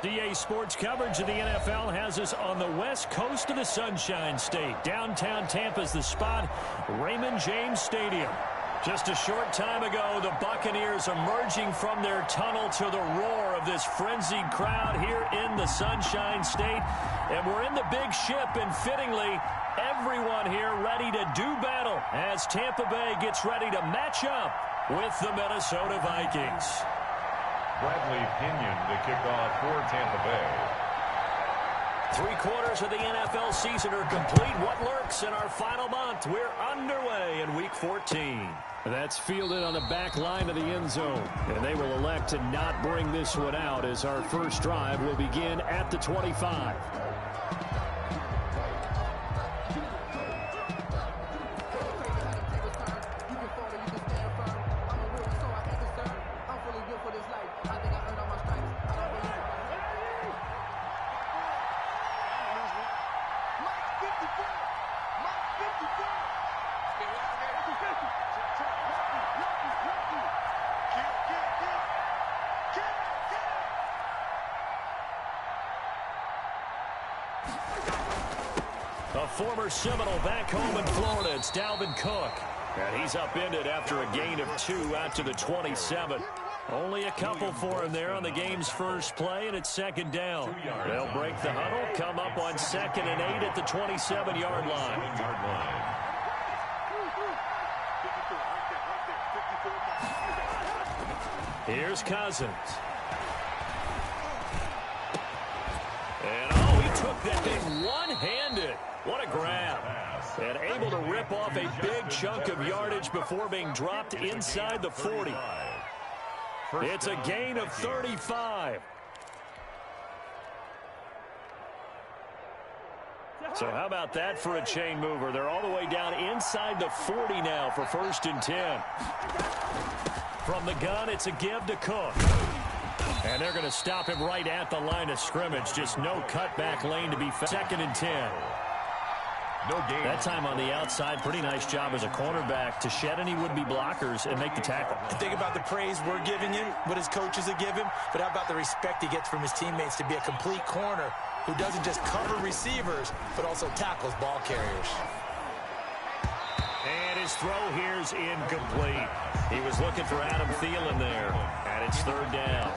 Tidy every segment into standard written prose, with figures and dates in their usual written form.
DA Sports coverage of the NFL has us on the west coast of the Sunshine State. Downtown Tampa's the spot, Raymond James Stadium. Just a short time ago, the Buccaneers emerging from their tunnel to the roar of this frenzied crowd here in the Sunshine State. And we're in the big ship, and fittingly, everyone here ready to do battle as Tampa Bay gets ready to match up with the Minnesota Vikings. Bradley Pinion to kick off for Tampa Bay. 3/4 of the NFL season are complete. What lurks in our final month? We're underway in Week 14. That's fielded on the back line of the end zone. And they will elect to not bring this one out as our first drive will begin at the 25. A former Seminole back home in Florida, it's Dalvin Cook. And he's upended after a gain of 2 out to the 27. Only a couple for him there on the game's first play, and it's second down. They'll break the huddle, come up on 2nd and 8 at the 27-yard line. Here's Cousins. And he took that thing one-handed. What a grab. And able to rip off a big chunk of yardage before being dropped inside the 40. It's a gain of 35. So how about that for a chain mover? They're all the way down inside the 40 now for 1st and 10. From the gun, it's a give to Cook. And they're going to stop him right at the line of scrimmage. Just no cutback lane to be found. 2nd and 10. No gain. That time on the outside, pretty nice job as a cornerback to shed any would-be blockers and make the tackle. Think about the praise we're giving him, what his coaches have given him, but how about the respect he gets from his teammates to be a complete corner who doesn't just cover receivers, but also tackles ball carriers. And his throw here's incomplete. He was looking for Adam Thielen there, and it's 3rd down.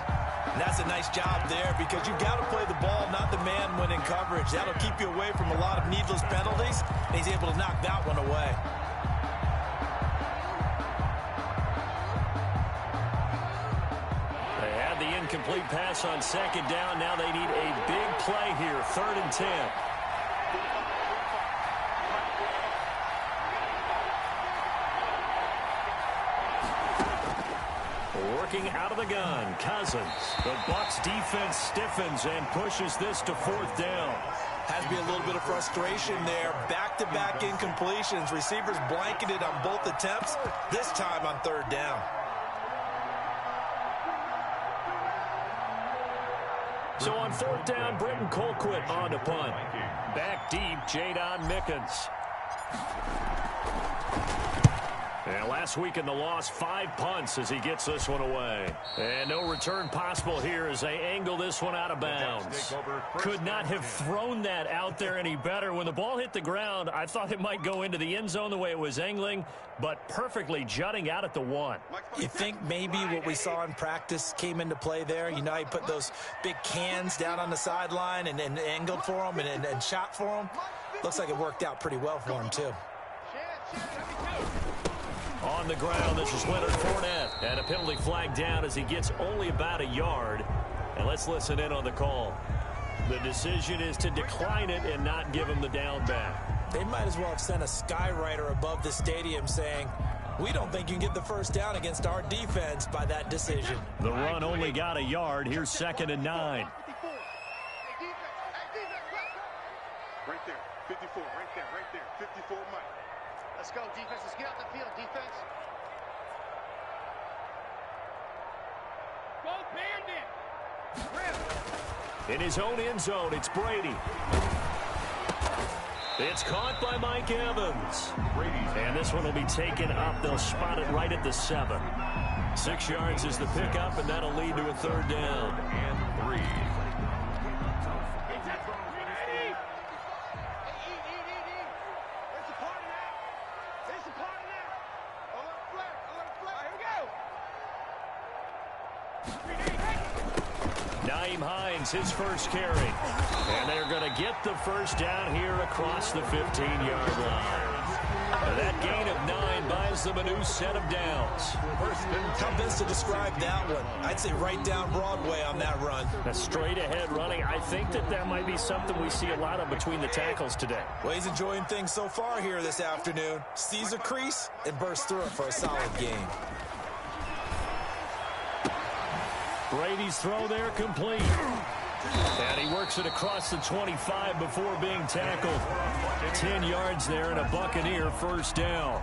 And that's a nice job there because you've got to play the ball, not the man when in coverage. That'll keep you away from a lot of needless penalties, and he's able to knock that one away. They had the incomplete pass on 2nd down. Now they need a big play here, 3rd and 10. Working out of the gun, Cousins. The Bucs defense stiffens and pushes this to 4th down. Has to be a little bit of frustration there. Back-to-back incompletions. Receivers blanketed on both attempts, this time on 3rd down. So on 4th down, Britton Colquitt on to punt. Back deep, Jadon Mickens. And last week in the loss, 5 punts as he gets this one away. And no return possible here as they angle this one out of bounds. Could not have thrown that out there any better. When the ball hit the ground, I thought it might go into the end zone the way it was angling, but perfectly jutting out at the 1. You think maybe what we saw in practice came into play there? You know, he put those big cans down on the sideline and angled for him and shot for him. Looks like it worked out pretty well for him, too. On the ground, this is Leonard Fournette. And a penalty flag down as he gets only about a yard. And let's listen in on the call. The decision is to decline it and not give him the down back. They might as well have sent a skywriter above the stadium saying, we don't think you can get the 1st down against our defense by that decision. The run only got a yard. Here's 2nd and 9. Right there, 54, right there, 54, Mike. Let's go, defense. Let's get out the field, defense. Go, Bandit! In his own end zone, it's Brady. It's caught by Mike Evans. And this one will be taken up. They'll spot it right at the 7. 6 yards is the pickup, and that'll lead to a 3rd down. And 3. Nyheim Hines, his first carry. And they're going to get the first down here across the 15-yard line. And that gain of 9 buys them a new set of downs. How best to describe that one? I'd say right down Broadway on that run. A straight-ahead running. I think that might be something we see a lot of between the tackles today. Well, he's enjoying things so far here this afternoon. Sees a crease and bursts through it for a solid gain. Brady's throw there complete. And he works it across the 25 before being tackled. 10 yards there and a Buccaneer first down.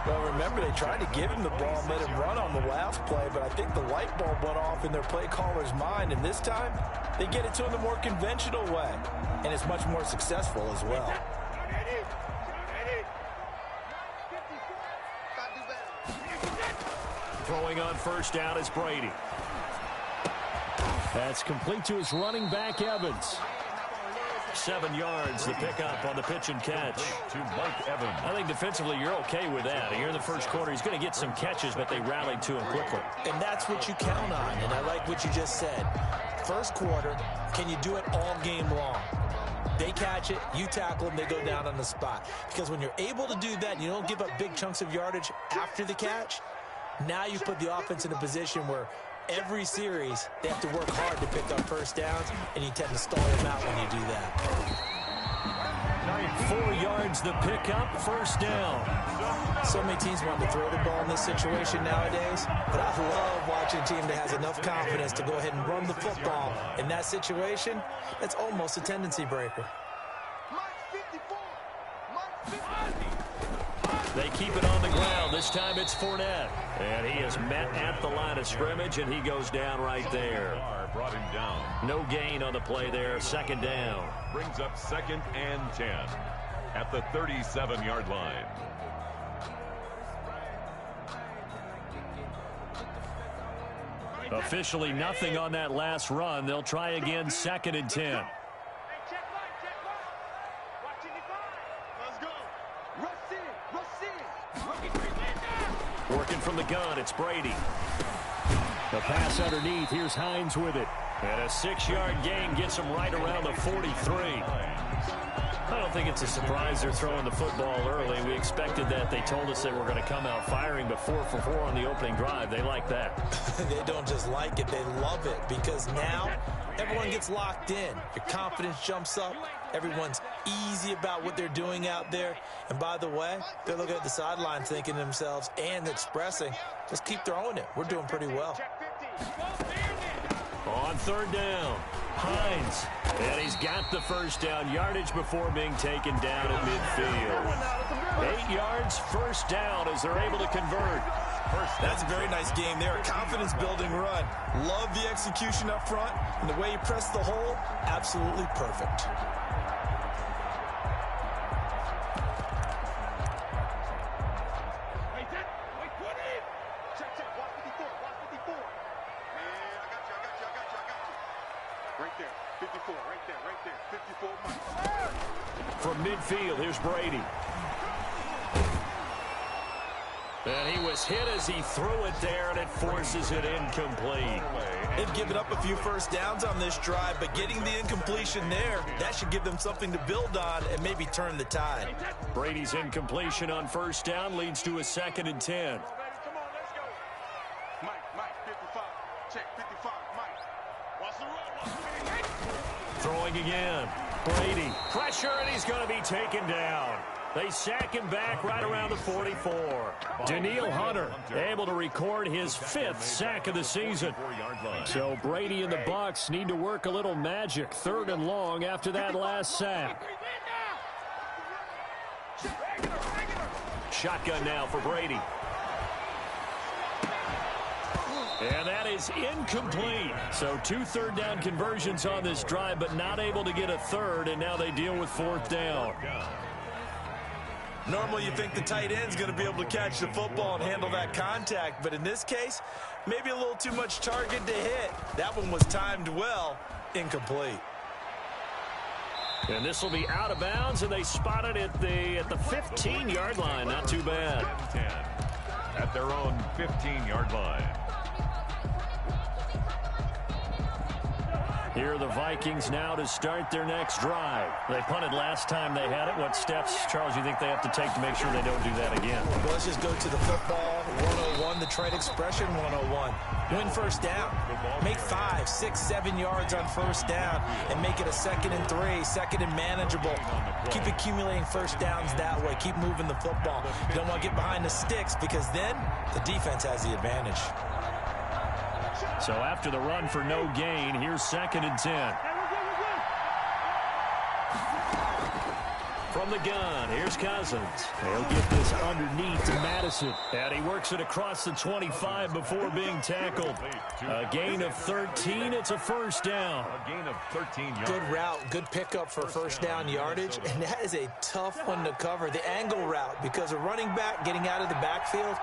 Well, remember, they tried to give him the ball and let him run on the last play, but I think the light bulb went off in their play caller's mind, and this time they get it to him the more conventional way, and it's much more successful as well. Throwing on first down is Brady. That's complete to his running back, Evans. 7 yards, the pickup on the pitch and catch. To Mike Evans. I think defensively you're okay with that. Here in the first quarter, he's going to get some catches, but they rallied to him quickly. And that's what you count on, and I like what you just said. First quarter, can you do it all game long? They catch it, you tackle them, they go down on the spot. Because when you're able to do that, you don't give up big chunks of yardage after the catch. Now you put the offense in a position where every series they have to work hard to pick up first downs, and you tend to stall them out when you do that. 4 yards the pickup, first down. So many teams want to throw the ball in this situation nowadays, but I love watching a team that has enough confidence to go ahead and run the football. In that situation, that's almost a tendency breaker. They keep it on the ground. This time it's Fournette. And he is met at the line of scrimmage, and he goes down right there. Brought him down. No gain on the play there. Second down. Brings up 2nd and 10 at the 37-yard line. Officially nothing on that last run. They'll try again, 2nd and 10. Working from the gun, it's Brady. The pass underneath, here's Hines with it. And a 6-yard gain gets him right around the 43. I don't think it's a surprise they're throwing the football early. We expected that. They told us they were going to come out firing, but 4 for 4 on the opening drive. They like that. They don't just like it, they love it, because now everyone gets locked in. Your confidence jumps up. Everyone's easy about what they're doing out there. And by the way, they're looking at the sideline thinking to themselves and expressing, just keep throwing it. We're doing pretty well. On third down, Hines. And he's got the first down yardage before being taken down at midfield. 8 yards, first down as they're able to convert. That's a very nice game there. A confidence-building run. Love the execution up front. And the way you press the hole, absolutely perfect. From midfield, here's Brady. And he was hit as he threw it there, and it forces it incomplete. They've given up a few first downs on this drive, but getting the incompletion there, that should give them something to build on and maybe turn the tide. Brady's incompletion on first down leads to a 2nd and 10. Throwing again. Brady, pressure, and he's going to be taken down. They sack him back right around the 44. Danielle Hunter able to record his 5th sack of the season. So Brady and the Bucs need to work a little magic. 3rd and long after that last sack. Shotgun now for Brady. And that is incomplete. So 2 third-down conversions on this drive, but not able to get a third, and now they deal with 4th down. Normally you think the tight end's going to be able to catch the football and handle that contact, but in this case, maybe a little too much target to hit. That one was timed well, incomplete. And this will be out of bounds, and they spot it at the 15-yard line. Not too bad. 10 at their own 15-yard line. Here are the Vikings now to start their next drive. They punted last time they had it. What steps, Charles, you think they have to take to make sure they don't do that again? Well, let's just go to the football 101, the trade expression 101. Win first down. Make 5, 6, 7 yards on first down and make it a 2nd and 3, 2nd and manageable. Keep accumulating first downs that way. Keep moving the football. You don't want to get behind the sticks because then the defense has the advantage. So after the run for no gain, here's 2nd and 10. From the gun, here's Cousins. They'll get this underneath to Madison. And he works it across the 25 before being tackled. A gain of 13. It's a first down. A gain of 13 yards. Good route, good pickup for first down yardage. And that is a tough one to cover, the angle route, because a running back getting out of the backfield,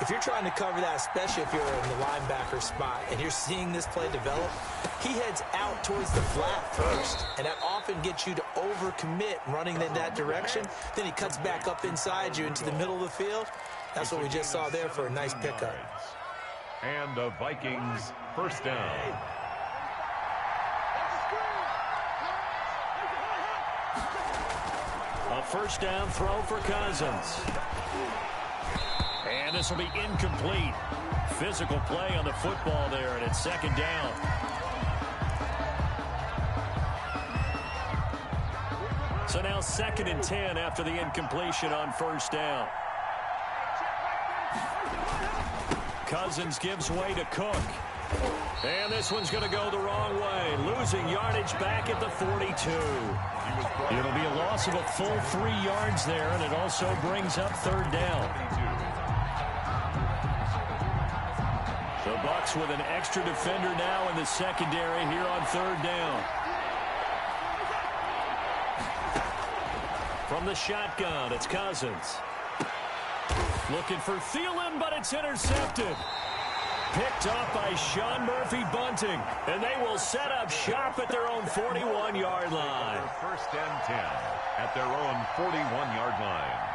if you're trying to cover that, especially if you're in the linebacker spot and you're seeing this play develop, he heads out towards the flat first, and that often gets you to overcommit running in that direction. Then he cuts back up inside you into the middle of the field. That's what we just saw there for a nice pickup. And the Vikings first down. A first down throw for Cousins. And this will be incomplete. Physical play on the football there, and it's 2nd down. So now 2nd and 10 after the incompletion on first down. Cousins gives way to Cook. And this one's going to go the wrong way. Losing yardage back at the 42. It'll be a loss of a full 3 yards there, and it also brings up 3rd down. The Bucs with an extra defender now in the secondary here on 3rd down. From the shotgun, it's Cousins. Looking for Thielen, but it's intercepted. Picked up by Sean Murphy-Bunting. And they will set up shop at their own 41-yard line. First and 10 at their own 41-yard line.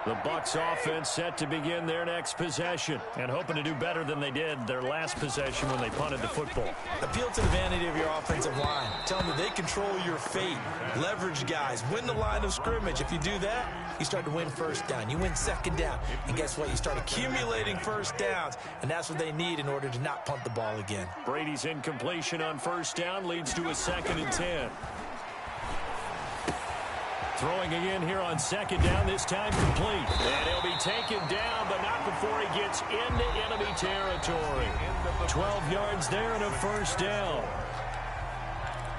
The Bucs offense set to begin their next possession and hoping to do better than they did their last possession when they punted the football. Appeal to the vanity of your offensive line. Tell them that they control your fate. Leverage guys. Win the line of scrimmage. If you do that, you start to win first down. You win 2nd down. And guess what? You start accumulating first downs. And that's what they need in order to not punt the ball again. Brady's incompletion on first down leads to a 2nd and 10. Throwing again here on 2nd down, this time complete. And he'll be taken down, but not before he gets into enemy territory. 12 yards there and a first down.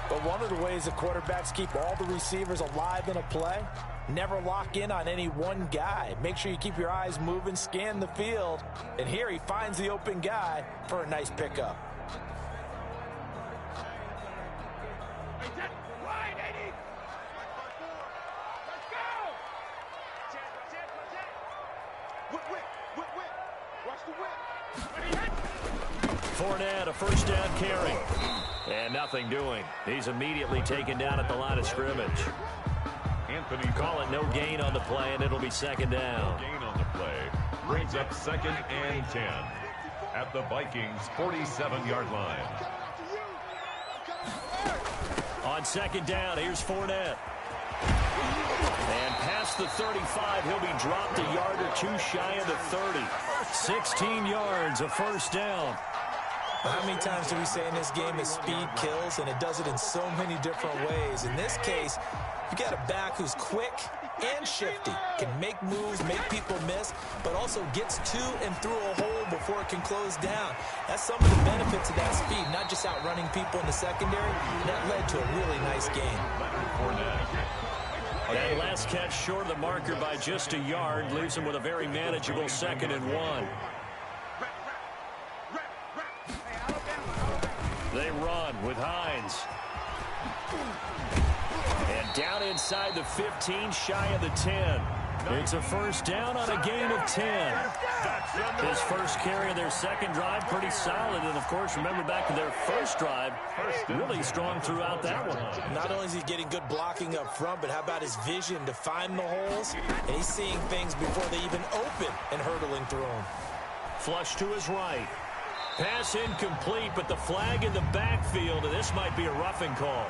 But one of the ways the quarterbacks keep all the receivers alive in a play, never lock in on any one guy. Make sure you keep your eyes moving, scan the field. And here he finds the open guy for a nice pickup. Fournette, a first down carry. And nothing doing. He's immediately taken down at the line of scrimmage. Anthony Call it no gain on the play, and it'll be 2nd down. Gain on the play brings up 2nd and 10 at the Vikings 47-yard line. On 2nd down, here's Fournette. And past the 35, he'll be dropped a yard or two shy of the 30. 16 yards, a first down. How many times do we say in this game that speed kills, and it does it in so many different ways? In this case, you got a back who's quick and shifty, can make moves, make people miss, but also gets to and through a hole before it can close down. That's some of the benefits of that speed, not just outrunning people in the secondary. That led to a really nice game. That last catch short of the marker by just a yard leaves him with a very manageable 2nd and 1. They run with Hines. And down inside the 15, shy of the 10. It's a first down on a gain of 10. His first carry of their second drive, pretty solid. And, of course, remember back to their first drive, really strong throughout that one. Not only is he getting good blocking up front, but how about his vision to find the holes? And he's seeing things before they even open and hurdling through them. Flush to his right. Pass incomplete, but the flag in the backfield, and this might be a roughing call.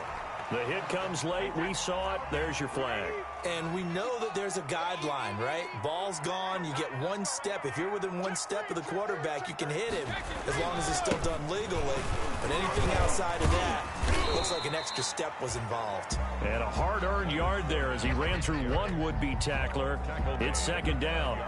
The hit comes late. We saw it. There's your flag. And we know that there's a guideline, right? Ball's gone. You get one step. If you're within one step of the quarterback, you can hit him as long as it's still done legally. But anything outside of that, looks like an extra step was involved. And a hard-earned yard there as he ran through one would-be tackler. It's second down.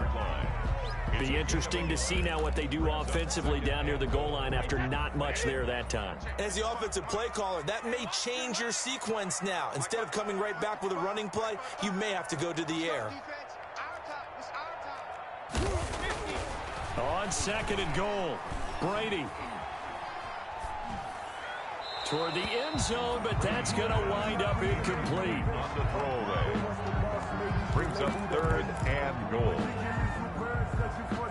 Be interesting to see now what they do offensively down near the goal line after not much there that time. As the offensive play caller, that may change your sequence now. Instead of coming right back with a running play, you may have to go to the air. On second and goal, Brady. Toward the end zone, but that's going to wind up incomplete. On the throwaway. Brings up third and goal.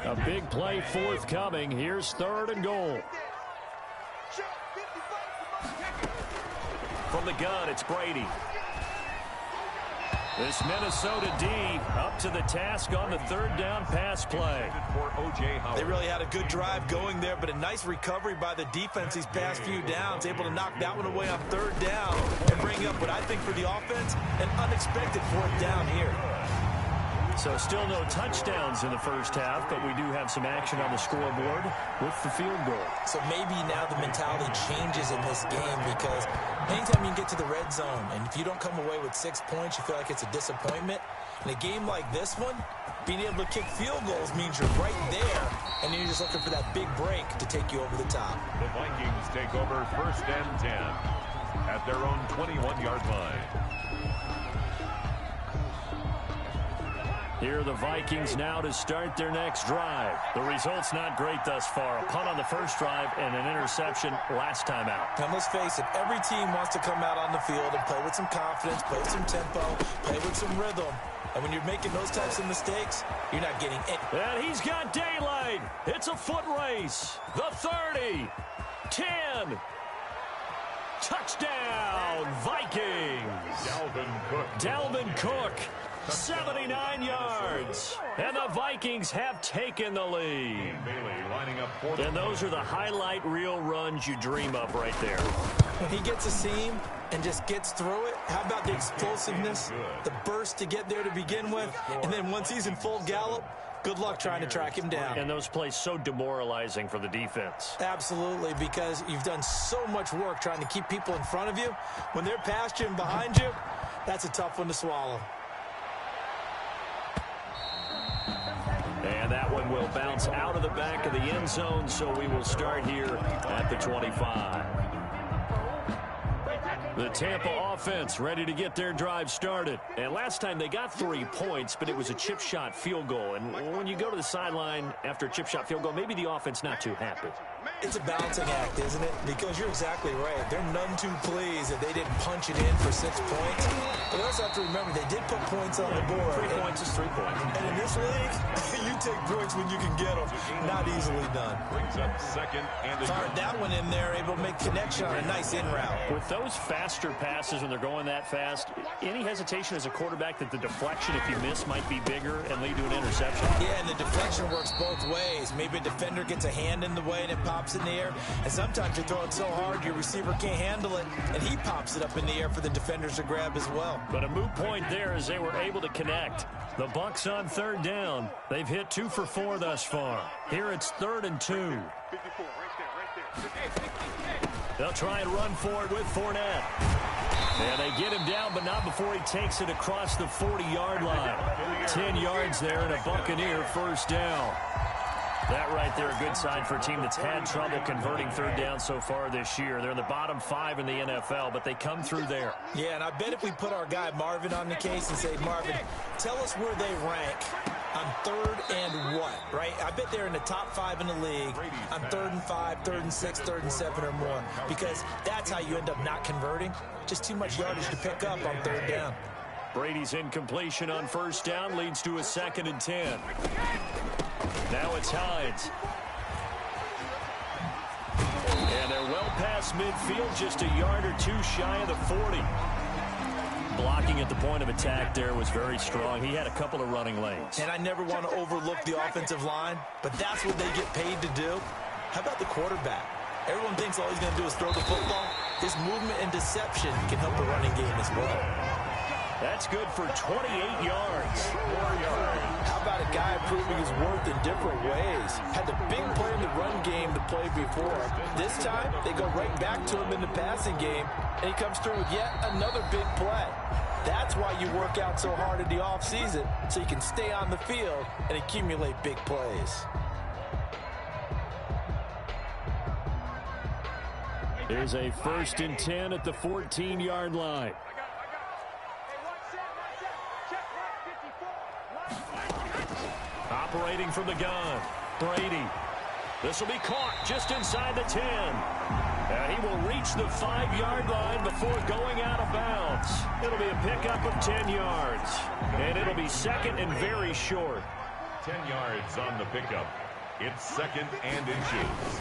A big play forthcoming. Here's third and goal. From the gun, it's Brady. This Minnesota D up to the task on the third down pass play. They really had a good drive going there, but a nice recovery by the defense these past few downs, able to knock that one away on third down and bring up what I think for the offense, an unexpected fourth down here. So still no touchdowns in the first half, but we do have some action on the scoreboard with the field goal. So maybe now the mentality changes in this game because anytime you can get to the red zone, and if you don't come away with 6 points, you feel like it's a disappointment. In a game like this one, being able to kick field goals means you're right there, and then you're just looking for that big break to take you over the top. The Vikings take over first and 10 at their own 21-yard line. Here are the Vikings now to start their next drive. The result's not great thus far. A punt on the first drive and an interception last time out. And let's face it, every team wants to come out on the field and play with some confidence, play with some tempo, play with some rhythm. And when you're making those types of mistakes, you're not getting it. And he's got daylight. It's a foot race. The 30, 10. Touchdown, Vikings. Dalvin Cook. 79 yards. And the Vikings have taken the lead. And those are the highlight reel runs you dream of right there. When he gets a seam and just gets through it, how about the explosiveness, the burst to get there to begin with, and then once he's in full gallop, good luck trying to track him down. And those plays so demoralizing for the defense. Absolutely, because you've done so much work trying to keep people in front of you. When they're past you and behind you, that's a tough one to swallow. And that one will bounce out of the back of the end zone, so we will start here at the 25. The Tampa offense ready to get their drive started. And last time they got 3 points, but it was a chip shot field goal. And when you go to the sideline after a chip shot field goal, maybe the offense not too happy. It's a balancing act, isn't it? Because you're exactly right. They're none too pleased that they didn't punch it in for 6 points. But they also have to remember they did put points on the board. 3 points is 3 points. And in this league, you take points when you can get them. Not easily done. Brings up second and fired that one in there, able to make connection on a nice in route. With those faster passes when they're going that fast, any hesitation as a quarterback that the deflection, if you miss, might be bigger and lead to an interception? Yeah, and the deflection works both ways. Maybe a defender gets a hand in the way and it pops in the air. And sometimes you throw it so hard your receiver can't handle it, and he pops it up in the air for the defenders to grab as well. But a moot point there as they were able to connect. The Bucs on third down. They've hit 2 for 4 thus far. Here it's 3rd and 2. They'll try and run for it with Fournette. And they get him down, but not before he takes it across the 40-yard line. 10 yards there and a Buccaneer first down. That right there, a good sign for a team that's had trouble converting third down so far this year. They're in the bottom 5 in the NFL, but they come through there. Yeah, and I bet if we put our guy Marvin on the case and say, Marvin, tell us where they rank on 3rd and what, right? I bet they're in the top 5 in the league on 3rd and 5, 3rd and 6, 3rd and 7 or more, because that's how you end up not converting. Just too much yardage to pick up on 3rd down. Brady's incompletion on first down leads to a 2nd and 10. Now it's Hines. And they're well past midfield, just a yard or two shy of the 40. Blocking at the point of attack there was very strong. He had a couple of running lanes. And I never want to overlook the offensive line, but that's what they get paid to do. How about the quarterback? Everyone thinks all he's going to do is throw the football. His movement and deception can help the running game as well. That's good for 28 yards. 4 yards. How about a guy proving his worth in different ways? Had the big play in the run game to play before. This time, they go right back to him in the passing game, and he comes through with yet another big play. That's why you work out so hard in the offseason, so you can stay on the field and accumulate big plays. There's a 1st and 10 at the 14-yard line. Operating from the gun, Brady. This will be caught just inside the 10. And he will reach the 5-yard line before going out of bounds. It'll be a pickup of 10 yards. And it'll be second and very short. 10 yards on the pickup. It's 2nd and inches.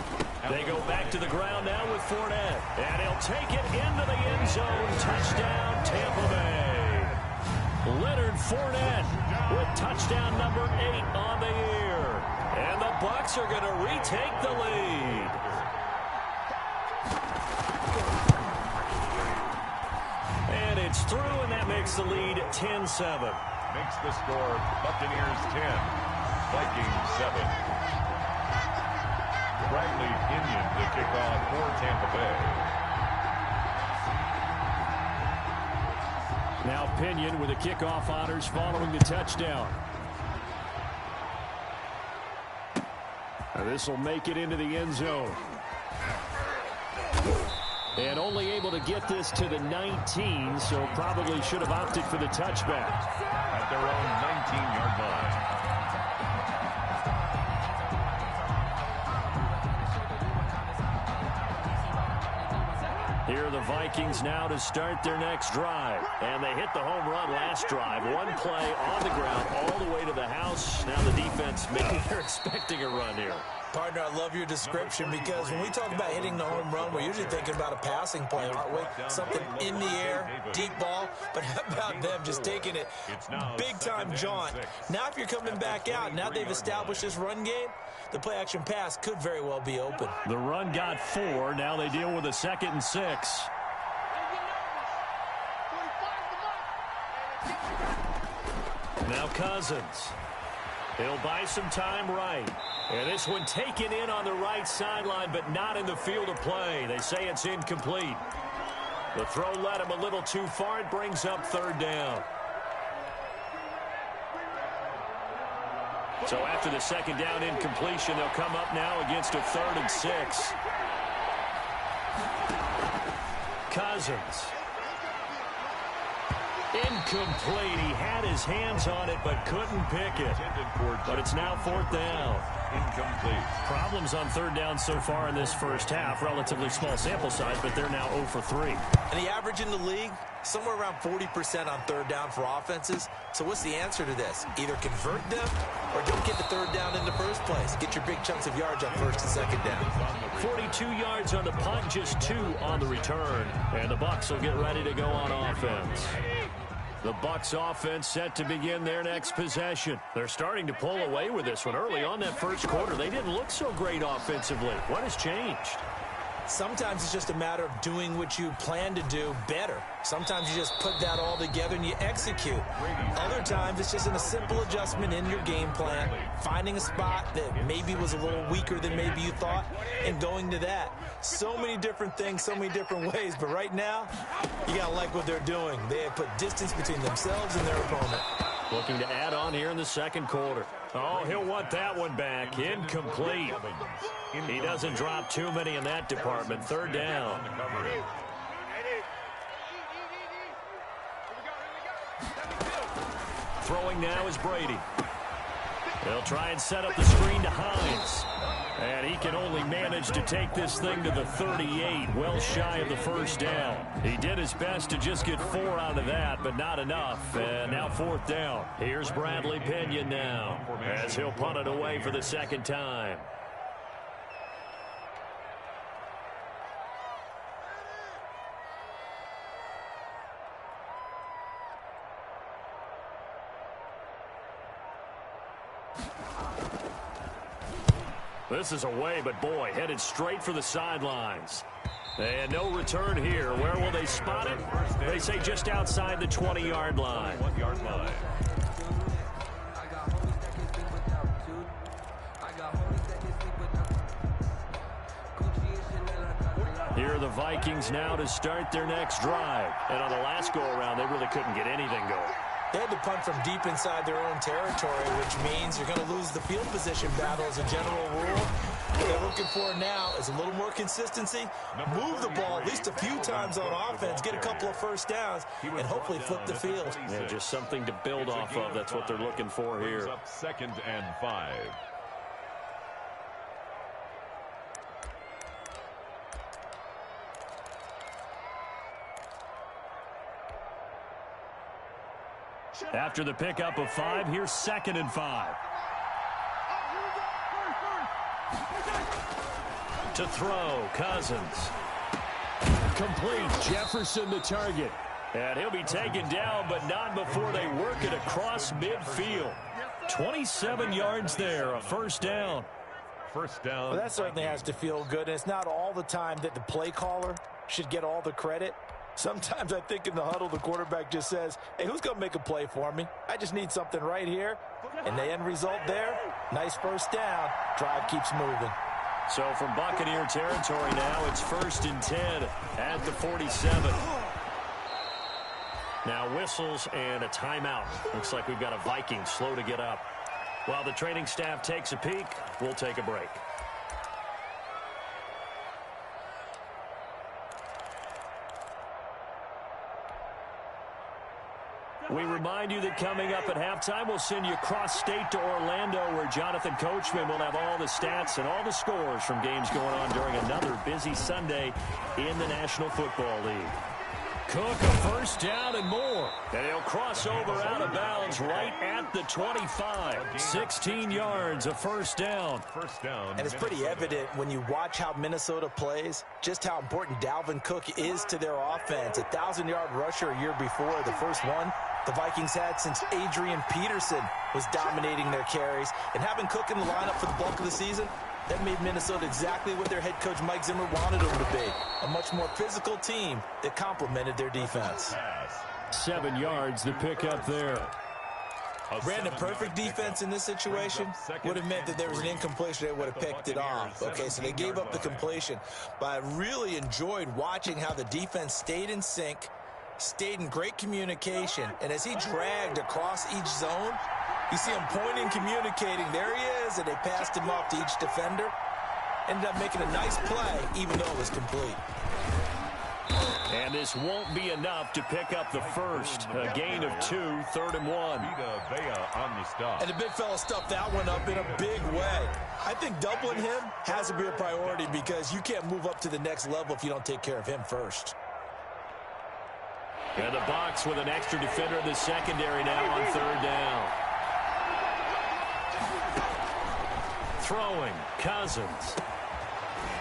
They go back to the ground now with Fournette. And he'll take it into the end zone. Touchdown, Tampa Bay. Leonard Fournette with touchdown number 8 on the year. And the Bucs are going to retake the lead. And it's through, and that makes the lead 10-7. Makes the score Buccaneers 10, Vikings 7. Bradley Pinion to kick off for Tampa Bay. Now Pinion with the kickoff honors following the touchdown. This will make it into the end zone. And only able to get this to the 19, so probably should have opted for the touchback. At their own 19-yard line. Here are the Vikings now to start their next drive. And they hit the home run last drive. One play on the ground all the way to the house. Now the defense, maybe they're expecting a run here. Partner, I love your description because when we talk about hitting the home run, we're usually thinking about a passing play, aren't we? Something in the air, deep ball. But how about them just taking it big-time jaunt? Now if you're coming back out, now they've established this run game, the play-action pass could very well be open. The run got 4. Now they deal with a 2nd and 6. Now Cousins. He'll buy some time right. And this one taken in on the right sideline, but not in the field of play. They say it's incomplete. The throw led him a little too far. It brings up 3rd down. So after the 2nd down incompletion, they'll come up now against a 3rd and 6. Cousins. Incomplete. He had his hands on it, but couldn't pick it. But it's now 4th down. Incomplete. Problems on 3rd down so far in this first half. Relatively small sample size, but they're now 0 for 3. And the average in the league, somewhere around 40% on 3rd down for offenses. So what's the answer to this? Either convert them or don't get the 3rd down in the first place. Get your big chunks of yards on 1st and 2nd down. 42 yards on the punt, just 2 on the return. And the Bucs will get ready to go on offense. The Bucs offense set to begin their next possession. They're starting to pull away with this one. Early on that first quarter, they didn't look so great offensively. What has changed? Sometimes it's just a matter of doing what you plan to do better. Sometimes you just put that all together and you execute. Other times it's just a simple adjustment in your game plan, finding a spot that maybe was a little weaker than maybe you thought, and going to that. So many different things, so many different ways, but right now, you got to like what they're doing. They have put distance between themselves and their opponent. Looking to add on here in the 2nd quarter. Oh, he'll want that one back. Incomplete. He doesn't drop too many in that department. 3rd down. Throwing now is Brady. They'll try and set up the screen to Hines. And he can only manage to take this thing to the 38, well shy of the first down. He did his best to just get 4 out of that, but not enough. And now 4th down. Here's Bradley Pinion now, as he'll punt it away for the second time. This is away, but boy, headed straight for the sidelines. And no return here. Where will they spot it? They say just outside the 20-yard line. Here are the Vikings now to start their next drive. And on the last go-around, they really couldn't get anything going. They had to punt from deep inside their own territory, which means you're going to lose the field position battle as a general rule. What they're looking for now is a little more consistency, move the ball at least a few times on offense, get a couple of first downs, and hopefully flip the field. Yeah, just something to build off of. That's what they're looking for here. 2nd and 5. After the pickup of 5, here's 2nd and 5. To throw, Cousins. Complete, Jefferson the target. And he'll be taken down, but not before they work it across midfield. 27 yards there, a first down. First down. Well, that certainly has to feel good, and it's not all the time that the play caller should get all the credit. Sometimes I think in the huddle, the quarterback just says, hey, who's going to make a play for me? I just need something right here. And the end result there, nice first down. Drive keeps moving. So from Buccaneer territory now, it's 1st and 10 at the 47. Now whistles and a timeout. Looks like we've got a Viking slow to get up. While the training staff takes a peek, we'll take a break. We remind you that coming up at halftime, we'll send you cross-state to Orlando, where Jonathan Coachman will have all the stats and all the scores from games going on during another busy Sunday in the National Football League. Cook, a first down and more. And he'll cross over out of bounds right at the 25. 16 yards, a first down. And it's pretty evident when you watch how Minnesota plays, just how important Dalvin Cook is to their offense. A 1,000-yard rusher a year before, the first one the Vikings had since Adrian Peterson was dominating their carries. And having Cook in the lineup for the bulk of the season, that made Minnesota exactly what their head coach Mike Zimmer wanted them to be. A much more physical team that complemented their defense. 7 yards, the pickup there. Brandon, perfect defense in this situation would have meant that there was an incompletion. They would have picked it off. Okay, so they gave up the completion. But I really enjoyed watching how the defense stayed in sync, stayed in great communication. And as he dragged across each zone, you see him pointing, communicating. There he is, and they passed him off to each defender. Ended up making a nice play, even though it was complete. And this won't be enough to pick up the first. A gain of 2, 3rd and 1. And the big fella stuffed that one up in a big way. I think doubling him has to be a priority because you can't move up to the next level if you don't take care of him first. And the Bucs with an extra defender in the secondary now on 3rd down. Throwing, Cousins.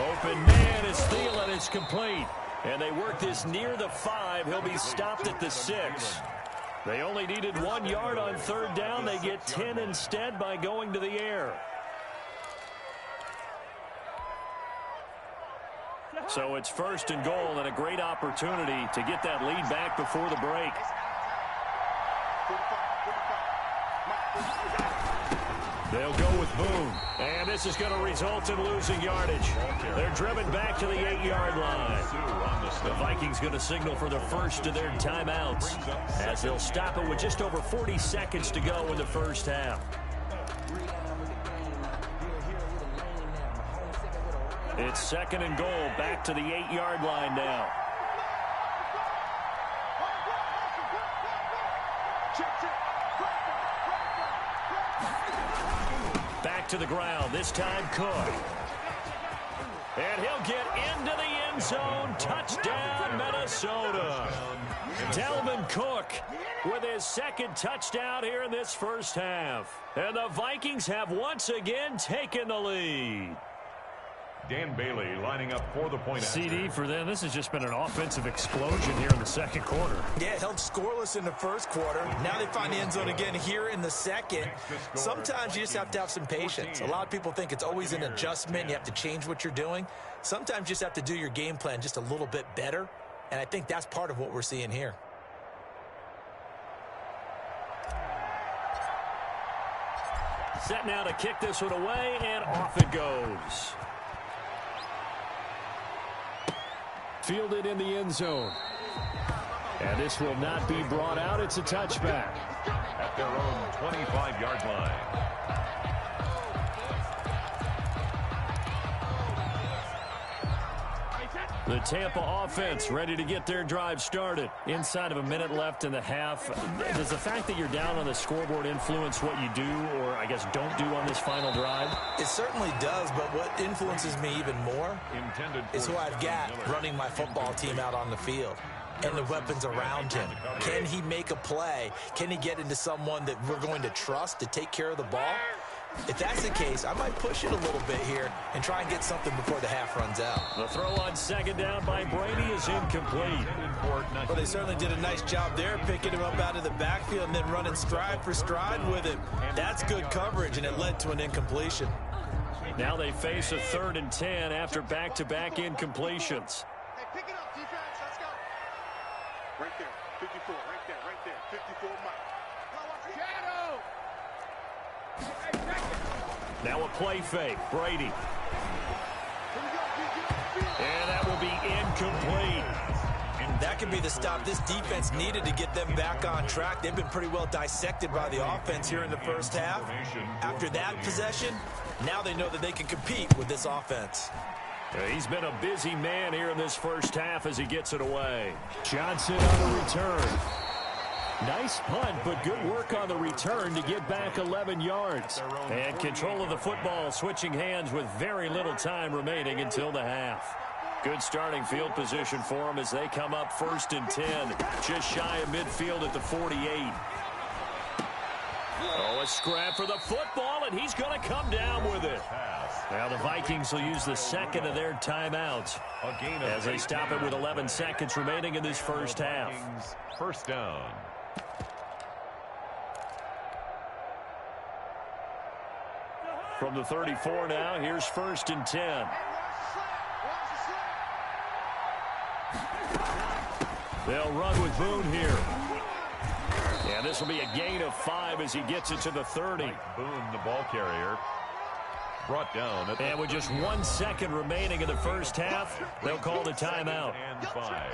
Open man is Thielen. It's complete. And they work this near the 5. He'll be stopped at the 6. They only needed 1 yard on 3rd down. They get 10 instead by going to the air. So it's 1st and goal and a great opportunity to get that lead back before the break. They'll go with Boone. And this is going to result in losing yardage. They're driven back to the 8-yard line. The Vikings going to signal for the first of their timeouts as they'll stop it with just over 40 seconds to go in the first half. It's 2nd and goal, back to the 8-yard line now. back to the ground. This time Cook. And he'll get into the end zone. Touchdown, Minnesota. Dalvin Cook with his second touchdown here in this first half. And the Vikings have once again taken the lead. Dan Bailey lining up for the point. CD for them. This has just been an offensive explosion here in the second quarter. Yeah, held scoreless in the first quarter. Now they find the end zone again here in the second. Sometimes you just have to have some patience. A lot of people think it's always an adjustment. You have to change what you're doing. Sometimes you just have to do your game plan just a little bit better. And I think that's part of what we're seeing here. Set now to kick this one away, and off it goes. Fielded in the end zone. And this will not be brought out. It's a touchback. At their own 25-yard line. The Tampa offense ready to get their drive started. Inside of a minute left in the half. Does the fact that you're down on the scoreboard influence what you do, or I guess don't do on this final drive? It certainly does, but what influences me even more is who I've got running my football team out on the field and the weapons around him. Can he make a play? Can he get into someone that we're going to trust to take care of the ball? If that's the case, I might push it a little bit here and try and get something before the half runs out. The throw on second down by Brady is incomplete. Well, they certainly did a nice job there, picking him up out of the backfield and then running stride for stride with him. That's good coverage, and it led to an incompletion. Now they face a 3rd and 10 after back-to-back incompletions. Hey, pick it up, defense. Let's go. Right there. 54. Right there. 54, Mike. Shadow. Now a play fake. Brady. And that will be incomplete. And that could be the stop this defense needed to get them back on track. They've been pretty well dissected by the offense here in the first half. After that possession, now they know that they can compete with this offense. He's been a busy man here in this first half as he gets it away. Johnson on the return. Nice punt, but good work on the return to get back 11 yards. And control of the football switching hands with very little time remaining until the half. Good starting field position for them as they come up 1st and 10. Just shy of midfield at the 48. Oh, a scrap for the football, and he's going to come down with it. Now the Vikings will use the second of their timeouts as they stop it with 11 seconds remaining in this first half. First down. From the 34 now, here's 1st and 10. They'll run with Boone here. And this will be a gain of 5 as he gets it to the 30. Boone, the ball carrier, brought down. And with just 1 second remaining in the first half, they'll call the timeout. And 5.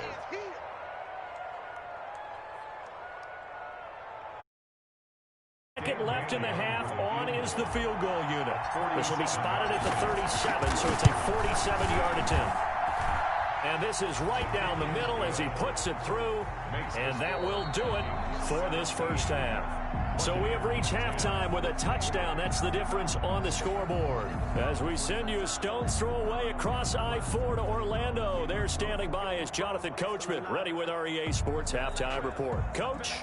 Second left in the half. On is the field goal unit. This will be spotted at the 37, so it's a 47-yard attempt. And this is right down the middle as he puts it through, and that will do it for this first half. So we have reached halftime with a touchdown. That's the difference on the scoreboard. As we send you a stone's throw away across I-4 to Orlando. There standing by is Jonathan Coachman, ready with our EA Sports Halftime Report. Coach?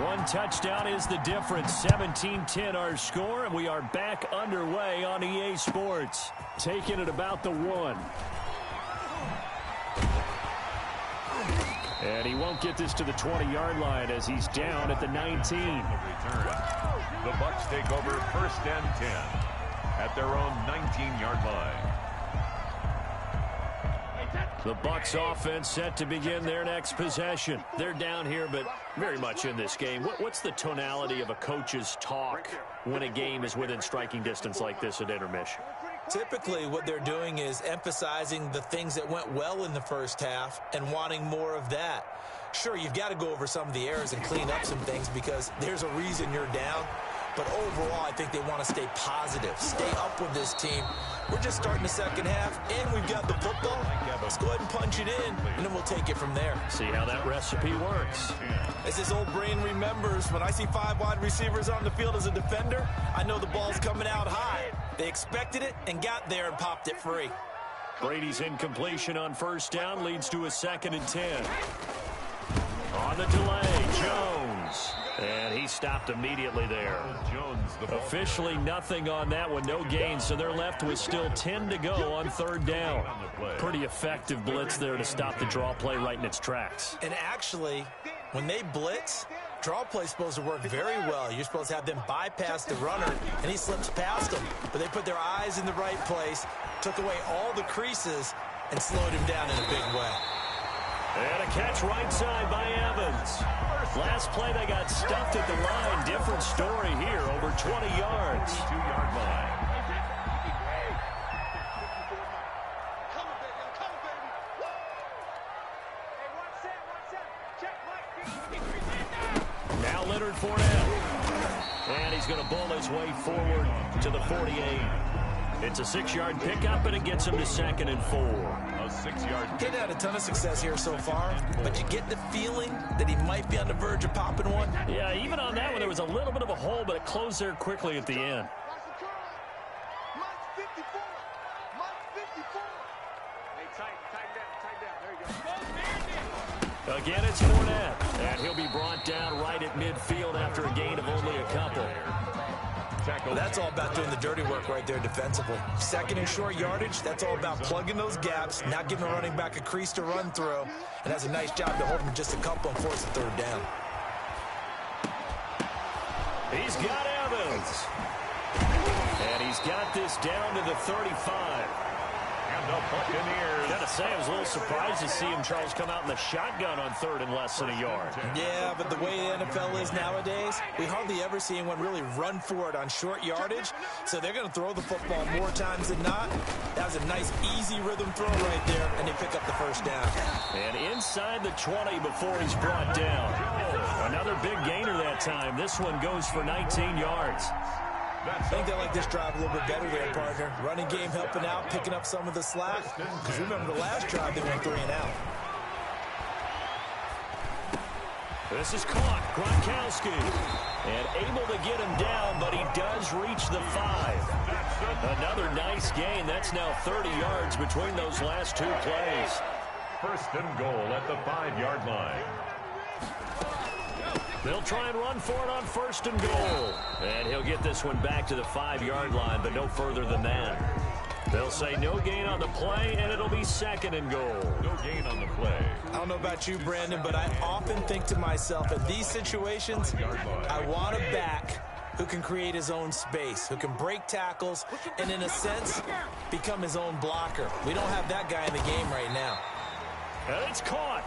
One touchdown is the difference. 17-10 our score, and we are back underway on EA Sports. Taking it about the 1. And he won't get this to the 20-yard line as he's down at the 19. The Bucs take over 1st and 10 at their own 19-yard line. The Bucs offense set to begin their next possession. They're down here, but very much in this game. What's the tonality of a coach's talk when a game is within striking distance like this at intermission? Typically, what they're doing is emphasizing the things that went well in the first half and wanting more of that. Sure, you've got to go over some of the errors and clean up some things because there's a reason you're down. But overall, I think they want to stay positive, stay up with this team. We're just starting the second half, and we've got the football. Let's go ahead and punch it in, and then we'll take it from there. See how that recipe works. As this old brain remembers, when I see 5 wide receivers on the field as a defender, I know the ball's coming out high. They expected it and got there and popped it free. Brady's incompletion on first down leads to a 2nd and 10. On the delay, Jones. And he stopped immediately there. Officially nothing on that one, no gain, so they're left with still 10 to go on 3rd down. Pretty effective blitz there to stop the draw play right in its tracks. And actually, when they blitz, draw play's supposed to work very well. You're supposed to have them bypass the runner, and he slips past them. But they put their eyes in the right place, took away all the creases, and slowed him down in a big way. And a catch right side by Evans. Last play, they got stuffed at the line. Different story here, over 20 yards. 2-yard line. Now Leonard Fournette. And he's going to bowl his way forward to the 48. It's a 6-yard pickup, and it gets him to 2nd and 4. A 6-yard He's had a ton of success here so far, but you get the feeling that he might be on the verge of popping one. Yeah, even on that one, there was a little bit of a hole, but it closed there quickly at the end. Again, it's Fournette, and he'll be brought down right at midfield after a gain of only a couple. Well, that's all about doing the dirty work right there defensively. 2nd and short yardage, that's all about plugging those gaps, not giving a running back a crease to run through, and has a nice job to hold him just a couple and force the 3rd down. He's got Evans. And he's got this down to the 35. And the Buccaneers. Gotta say, I was a little surprised to see him, Charles, come out in the shotgun on 3rd and less than a yard. Yeah, but the way the NFL is nowadays, we hardly ever see anyone really run for it on short yardage, so they're going to throw the football more times than not. That was a nice, easy rhythm throw right there, and they pick up the 1st down. And inside the 20 before he's brought down. Another big gainer that time. This one goes for 19 yards. I think they like this drive a little bit better there, partner. Running game helping out, picking up some of the slack. Because remember the last drive, they went 3 and out. This is caught. Gronkowski. And able to get him down, but he does reach the 5. Another nice gain. That's now 30 yards between those last 2 plays. 1st and goal at the 5-yard line. They'll try and run for it on 1st and goal. And he'll get this one back to the 5-yard line, but no further than that. They'll say no gain on the play, and it'll be 2nd and goal. No gain on the play. I don't know about you, Brandon, but I often think to myself, in these situations, I want a back who can create his own space, who can break tackles, and in a sense, become his own blocker. We don't have that guy in the game right now. And it's caught.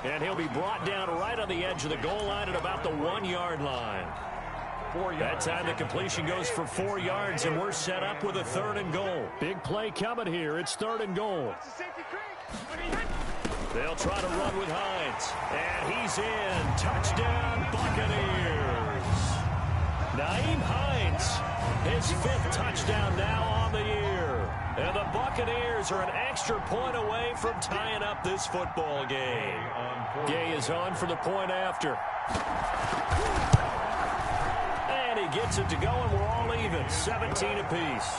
And he'll be brought down right on the edge of the goal line at about the 1-yard line. That time the completion goes for 4 yards, and we're set up with a 3rd and goal. Big play coming here. It's 3rd and goal. They'll try to run with Hines. And he's in. Touchdown, Buccaneers. Naeem Hines, his 5th touchdown now on the year. And the Buccaneers are an extra point away from tying up this football game. Gay is on for the point after. And he gets it to go, and we're all even, 17 apiece.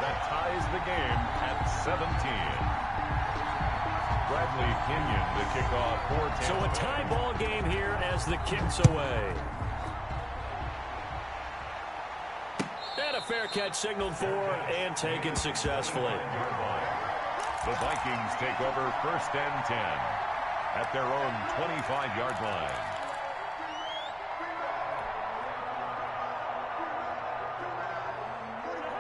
That ties the game at 17. Bradley Kenyon to kick off for Tampa. So a tie ball game here as the kick's away. And a fair catch signaled for and taken successfully. The Vikings take over 1st and 10 at their own 25-yard line.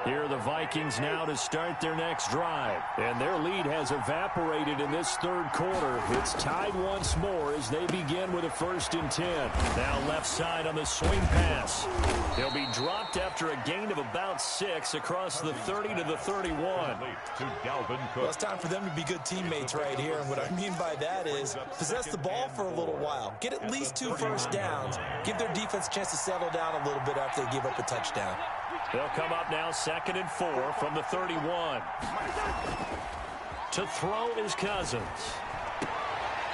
Here are the Vikings now to start their next drive. And their lead has evaporated in this third quarter. It's tied once more as they begin with a 1st and 10. Now left side on the swing pass. He'll be dropped after a gain of about 6 across the 30 to the 31. Well, it's time for them to be good teammates right here. And what I mean by that is possess the ball for a little while. Get at least 2 first downs. Give their defense a chance to settle down a little bit after they give up a touchdown. They'll come up now 2nd and 4 from the 31. To throw is Cousins.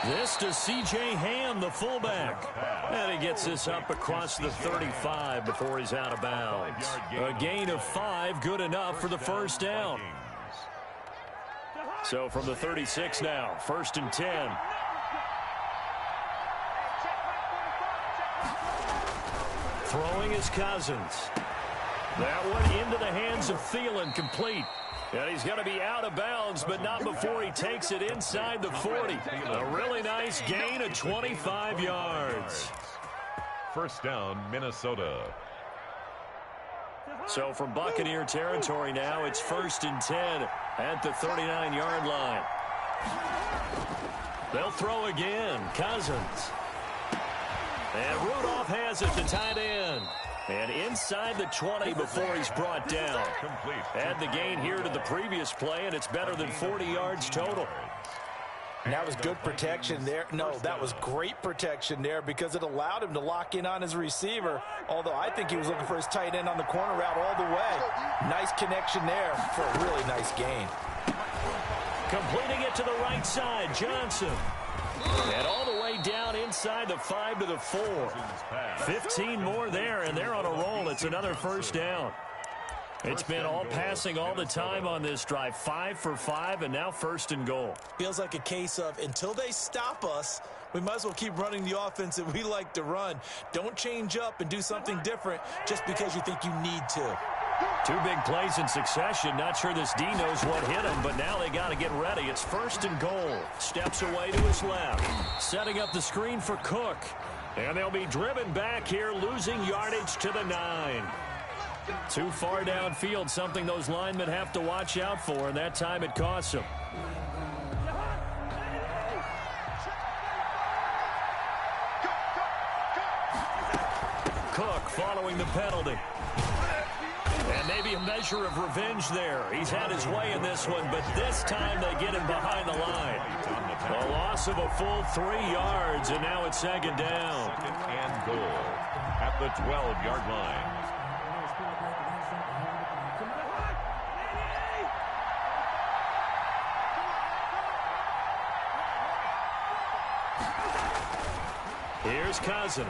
This to C.J. Ham, the fullback. And he gets this up across the 35 before he's out of bounds. A gain of 5, good enough for the first down. So from the 36 now, 1st and 10. Throwing is Cousins. That one into the hands of Thielen, complete. And he's going to be out of bounds, but not before he takes it inside the 40. A really nice gain of 25 yards. First down, Minnesota. So from Buccaneer territory now, it's 1st and 10 at the 39-yard line. They'll throw again. Cousins. And Rudolph has it, the tight end. And inside the 20 before he's brought down. Add the gain here to the previous play, and it's better than 40 yards total. And that was good protection there. No, that was great protection there because it allowed him to lock in on his receiver, although I think he was looking for his tight end on the corner route all the way. Nice connection there for a really nice gain. Completing it to the right side, Johnson. And all the way down inside the 5 to the 4. 15 more there, and they're on a roll. It's another first down. It's been all passing all the time on this drive. 5 for 5, and now 1st and goal. Feels like a case of until they stop us, we might as well keep running the offense that we like to run. Don't change up and do something different just because you think you need to. 2 big plays in succession. Not sure this D knows what hit him, but now they got to get ready. It's 1st and goal. Steps away to his left. Setting up the screen for Cook. And they'll be driven back here, losing yardage to the 9. Too far downfield, something those linemen have to watch out for, and that time it costs them. Cook following the penalty. And maybe a measure of revenge there. He's had his way in this one, but this time they get him behind the line. A loss of a full 3 yards, and now it's 2nd down. 2nd and goal at the 12-yard line. Here's Cousins.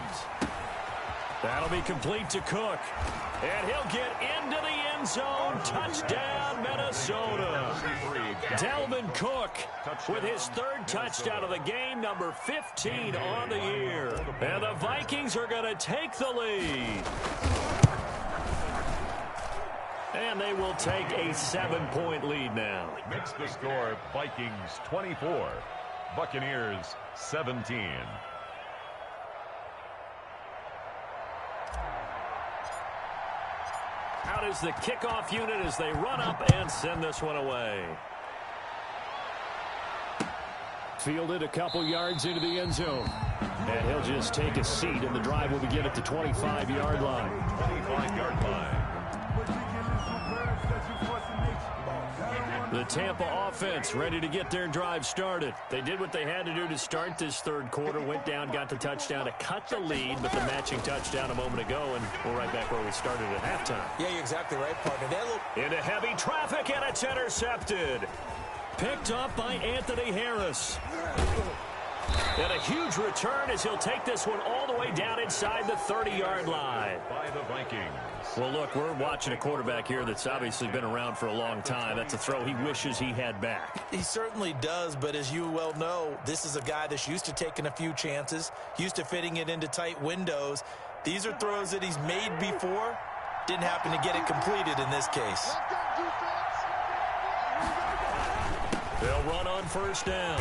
That'll be complete to Cook. And he'll get into the end zone. Touchdown, Minnesota. Dalvin Cook with his 3rd touchdown of the game, number 15 on the year. And the Vikings are going to take the lead. And they will take a 7-point lead now. Makes the score Vikings 24, Buccaneers 17. Out is the kickoff unit as they run up and send this one away. Fielded a couple yards into the end zone. And he'll just take a seat, and the drive will begin at the 25-yard line. 25-yard line. The Tampa offense ready to get their drive started. They did what they had to do to start this third quarter. Went down, got the touchdown to cut the lead, but the matching touchdown a moment ago, and we're right back where we started at halftime. Yeah, you're exactly right, partner. Into heavy traffic, and it's intercepted. Picked up by Anthony Harris. And a huge return as he'll take this one all the way down inside the 30-yard line. By the Vikings. Well, look, we're watching a quarterback here that's obviously been around for a long time. That's a throw he wishes he had back. He certainly does, but as you well know, this is a guy that's used to taking a few chances, used to fitting it into tight windows. These are throws that he's made before. Didn't happen to get it completed in this case. They'll run on first down.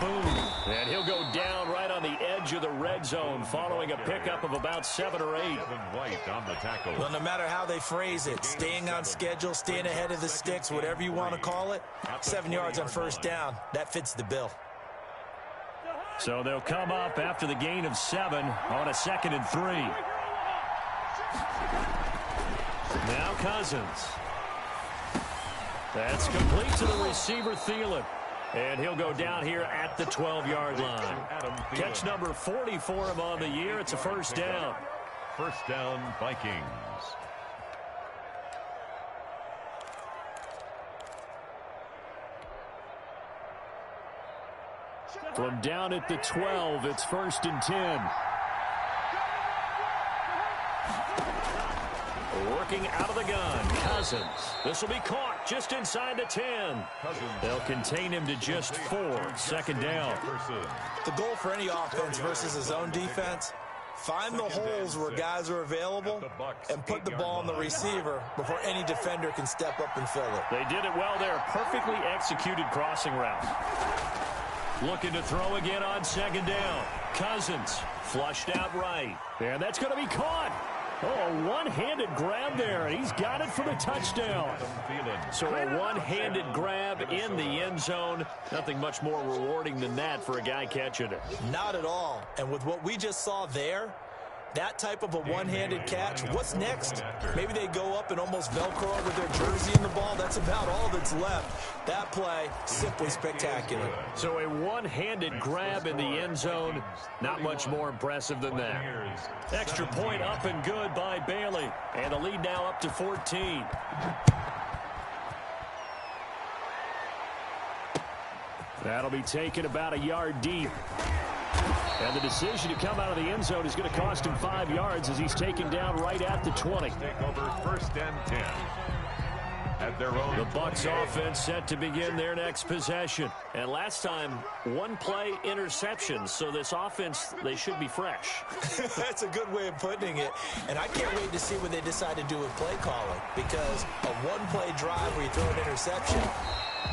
Boom. And he'll go down right on the edge of the red zone following a pickup of about 7 or 8. White on the tackle. Well, no matter how they phrase it, staying on schedule, staying ahead of the sticks, whatever you want to call it, 7 yards on first down, that fits the bill. So they'll come up after the gain of 7 on a 2nd and 3. Now Cousins. That's complete to the receiver, Thielen. And he'll go down here at the 12-yard line. Catch number 40 for him on the year. It's a first down. First down, Vikings. From down at the 12, it's 1st and 10. Working out of the gun, Cousins. This will be caught just inside the 10. They'll contain him to just 4. 2nd down. The goal for any offense versus a zone defense, find the holes where guys are available and put the ball on the receiver before any defender can step up and fill it. They did it well there. Perfectly executed crossing route. Looking to throw again on 2nd down. Cousins flushed out right. And that's going to be caught. Oh, a one-handed grab there. He's got it for the touchdown. So a one-handed grab in the end zone. Nothing much more rewarding than that for a guy catching it. Not at all. And with what we just saw there, that type of a one-handed catch, what's next? Maybe they go up and almost Velcro with their jersey in the ball. That's about all that's left. That play, simply spectacular. So a one-handed grab in the end zone, not much more impressive than that. Extra point up and good by Bailey. And the lead now up to 14. That'll be taken about a yard deep. And the decision to come out of the end zone is going to cost him 5 yards as he's taken down right at the 20. Take over 1st and 10. At their own. The Bucs offense set to begin their next possession. And last time, 1-play interception. So this offense, they should be fresh. That's a good way of putting it. And I can't wait to see what they decide to do with play calling. Because a one-play drive where you throw an interception,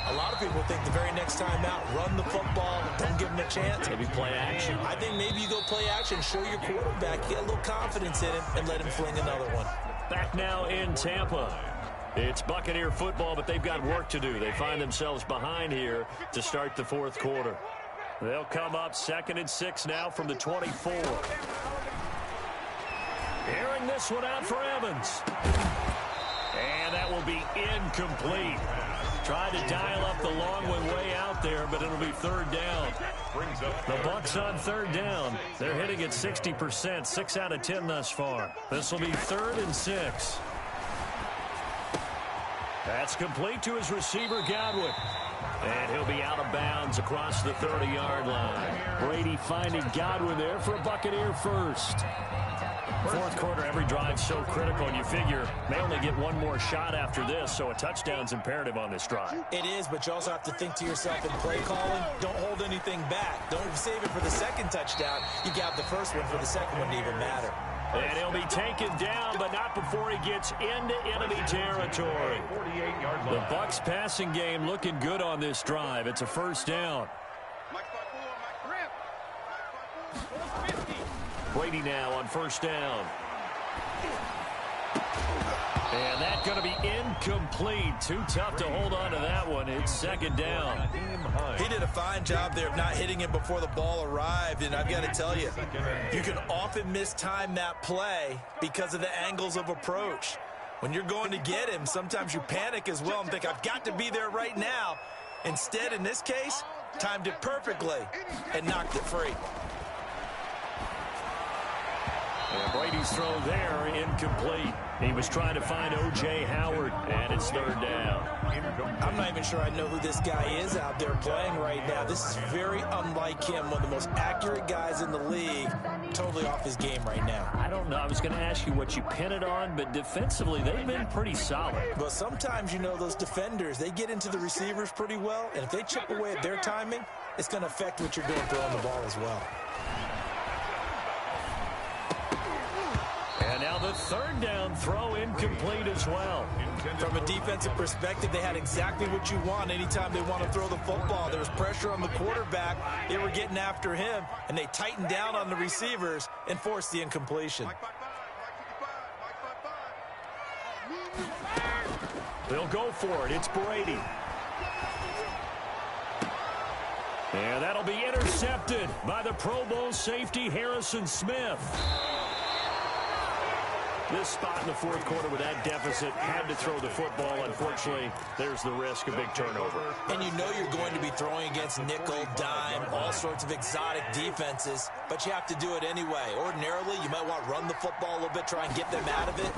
a lot of people think the very next time out, run the football, don't give him a chance. Maybe play action. I think maybe you go play action, show your quarterback, get a little confidence in him, and let him fling another one. Back now in Tampa. It's Buccaneer football, but they've got work to do. They find themselves behind here to start the 4th quarter. They'll come up 2nd and 6 now from the 24. Airing this one out for Evans. And that will be incomplete. Tried to dial up the long one way out there, but it'll be 3rd down. The Bucs on 3rd down. They're hitting at 60%, 6 out of 10 thus far. This will be 3rd and 6. That's complete to his receiver, Godwin. And he'll be out of bounds across the 30-yard line. Brady finding Godwin there for a Buccaneer first. 4th quarter, every drive so critical, and you figure they only get one more shot after this, so a touchdown's imperative on this drive. It is, but you also have to think to yourself in play calling, don't hold anything back. Don't save it for the 2nd touchdown. You got the first one for the 2nd one to even matter. And he'll be taken down, but not before he gets into enemy territory. The Bucs passing game looking good on this drive. It's a first down. Brady now on first down. And that's going to be incomplete. Too tough to hold on to that one. It's 2nd down. He did a fine job there of not hitting it before the ball arrived. And I've got to tell you, you can often mistime that play because of the angles of approach. When you're going to get him, sometimes you panic as well and think, I've got to be there right now. Instead, in this case, timed it perfectly and knocked it free. And Brady's throw there, incomplete. He was trying to find O.J. Howard, and it's 3rd down. I'm not even sure I know who this guy is out there playing right now. This is very unlike him, one of the most accurate guys in the league. Totally off his game right now. I don't know. I was going to ask you what you pin it on, but defensively, they've been pretty solid. But sometimes, you know, those defenders, they get into the receivers pretty well, and if they chip away at their timing, it's going to affect what you're doing throwing the ball as well. And now the The third down throw incomplete as well. From a defensive perspective, they had exactly what you want anytime they want to throw the football. There was pressure on the quarterback. They were getting after him, and they tightened down on the receivers and forced the incompletion. They'll go for it. It's Brady. And that'll be intercepted by the Pro Bowl safety Harrison Smith. This spot in the fourth quarter with that deficit had to throw the football. Unfortunately, there's the risk of big turnover. And you know you're going to be throwing against nickel, dime, all sorts of exotic defenses, but you have to do it anyway. Ordinarily, you might want to run the football a little bit, try and get them out of it.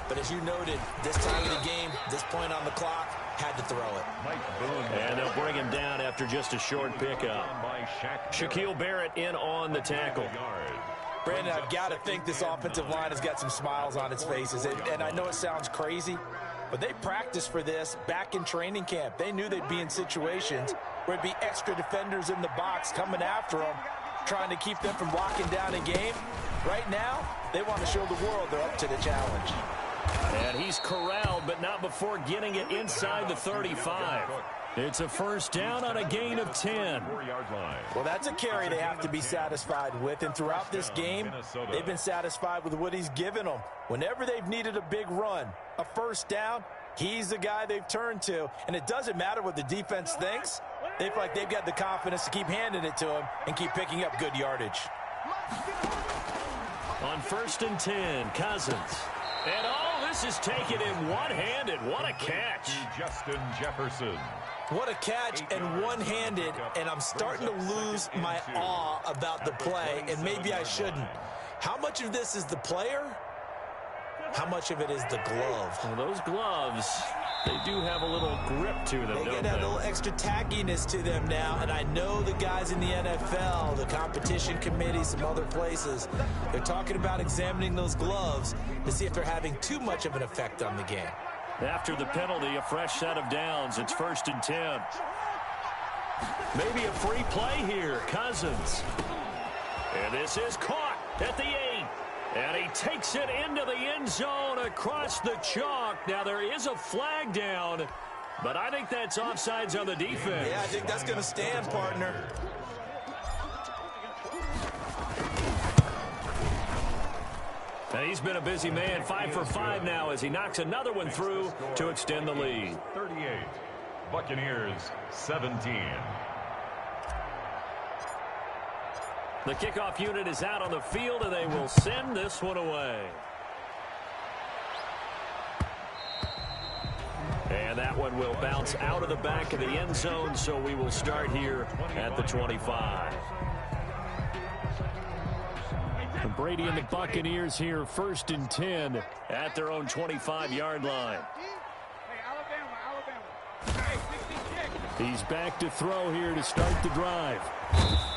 But as you noted, this time of the game, this point on the clock, had to throw it. And they'll bring him down after just a short pickup. Shaquille Barrett in on the tackle. Brandon, I've got to think this offensive line has got some smiles on its faces. And I know it sounds crazy, but they practiced for this back in training camp. They knew they'd be in situations where it'd be extra defenders in the box coming after them, trying to keep them from locking down a game. Right now, they want to show the world they're up to the challenge. And he's corralled, but not before getting it inside the 35. It's a first down on a gain of 10. Well, that's a carry they have to be satisfied with. And throughout this game, they've been satisfied with what he's given them. Whenever they've needed a big run, a first down, he's the guy they've turned to. And it doesn't matter what the defense thinks. They feel like they've got the confidence to keep handing it to him and keep picking up good yardage. On 1st and 10, Cousins. And this is taken in one-handed. What a catch. Justin Jefferson. What a catch and one-handed, and I'm starting to lose my awe about the play, and maybe I shouldn't. How much of this is the player? How much of it is the glove? Well, those gloves, they do have a little grip to them, don't they? They get a little extra tackiness to them now, and I know the guys in the NFL, the competition committee, some other places, they're talking about examining those gloves to see if they're having too much of an effect on the game. After the penalty, a fresh set of downs. It's 1st and 10. Maybe a free play here. Cousins. And this is caught at the 8. And he takes it into the end zone across the chalk. Now, there is a flag down, but I think that's offsides on the defense. Yeah, I think that's going to stand, partner. And he's been a busy man, 5 for 5 now as he knocks another one through to extend the lead. 38, Buccaneers 17. The kickoff unit is out on the field, and they will send this one away. And that one will bounce out of the back of the end zone, so we will start here at the 25. Brady and the Buccaneers here, 1st and 10 at their own 25-yard line. He's back to throw here to start the drive.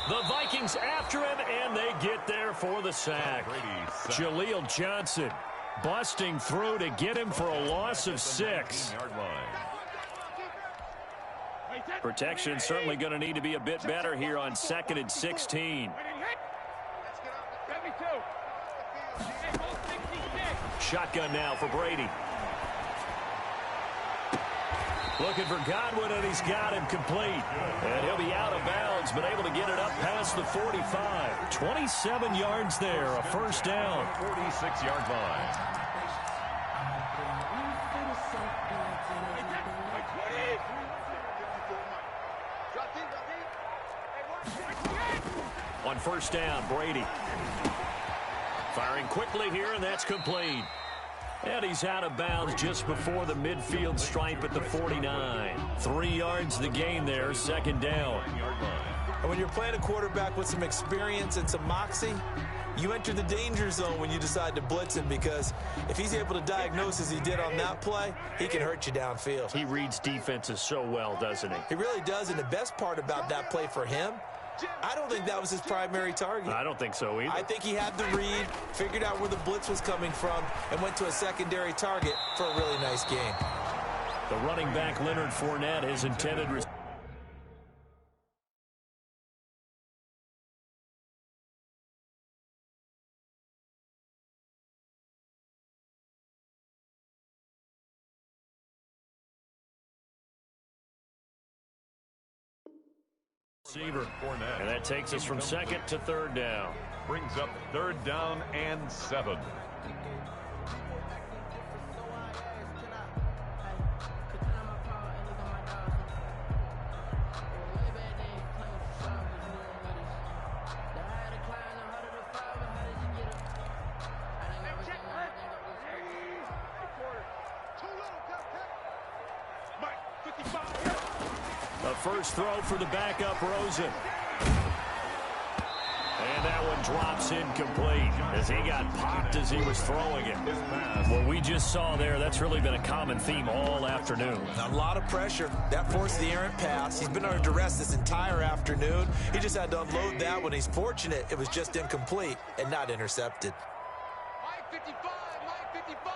The Vikings after him, and they get there for the sack. Jaleel Johnson busting through to get him for a loss of 6. Protection certainly going to need to be a bit better here on 2nd and 16. Shotgun now for Brady. Looking for Godwin, and he's got him complete. And he'll be out of bounds, but able to get it up past the 45. 27 yards there, a first down. 46-yard line. On first down, Brady. Firing quickly here, and that's complete. And he's out of bounds just before the midfield stripe at the 49. 3 yards the gain there, 2nd down. And when you're playing a quarterback with some experience and some moxie, you enter the danger zone when you decide to blitz him, because if he's able to diagnose as he did on that play, he can hurt you downfield. He reads defenses so well, doesn't he? He really does, and the best part about that play for him, I don't think that was his primary target. I don't think so either. I think he had the read, figured out where the blitz was coming from, and went to a secondary target for a really nice game. The running back, Leonard Fournette, his intended Receiver. And that takes us from second to third down. Brings up third down and 7. The first throw for the backup, Rosen. And that one drops incomplete as he got popped as he was throwing it. What we just saw there, that's really been a common theme all afternoon. A lot of pressure. That forced the errant pass. He's been under duress this entire afternoon. He just had to unload that one. He's fortunate it was just incomplete and not intercepted. Mike 55, Mike 55.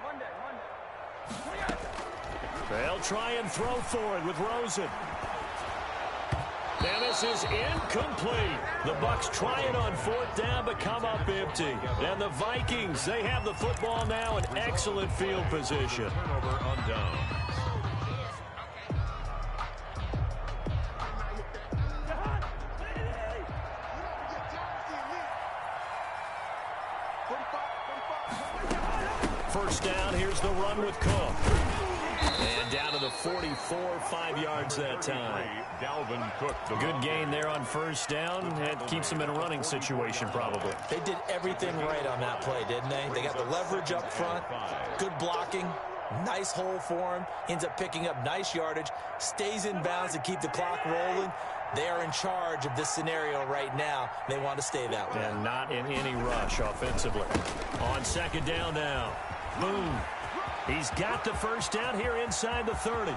Monday. They'll try and throw for it with Rosen. And this is incomplete. The Bucs try it on fourth down but come up empty. And the Vikings, they have the football now in excellent field position. Turnover on down. First down, here's the run with Cook. And down to the 44, 5 yards that time. Dalvin Cook. Good gain there on first down. It keeps them in a running situation probably. They did everything right on that play, didn't they? They got the leverage up front, good blocking, nice hole for him. Ends up picking up nice yardage, stays in bounds to keep the clock rolling. They are in charge of this scenario right now. They want to stay that way. And not in any rush offensively. On second down now. Boom. He's got the first down here inside the 30.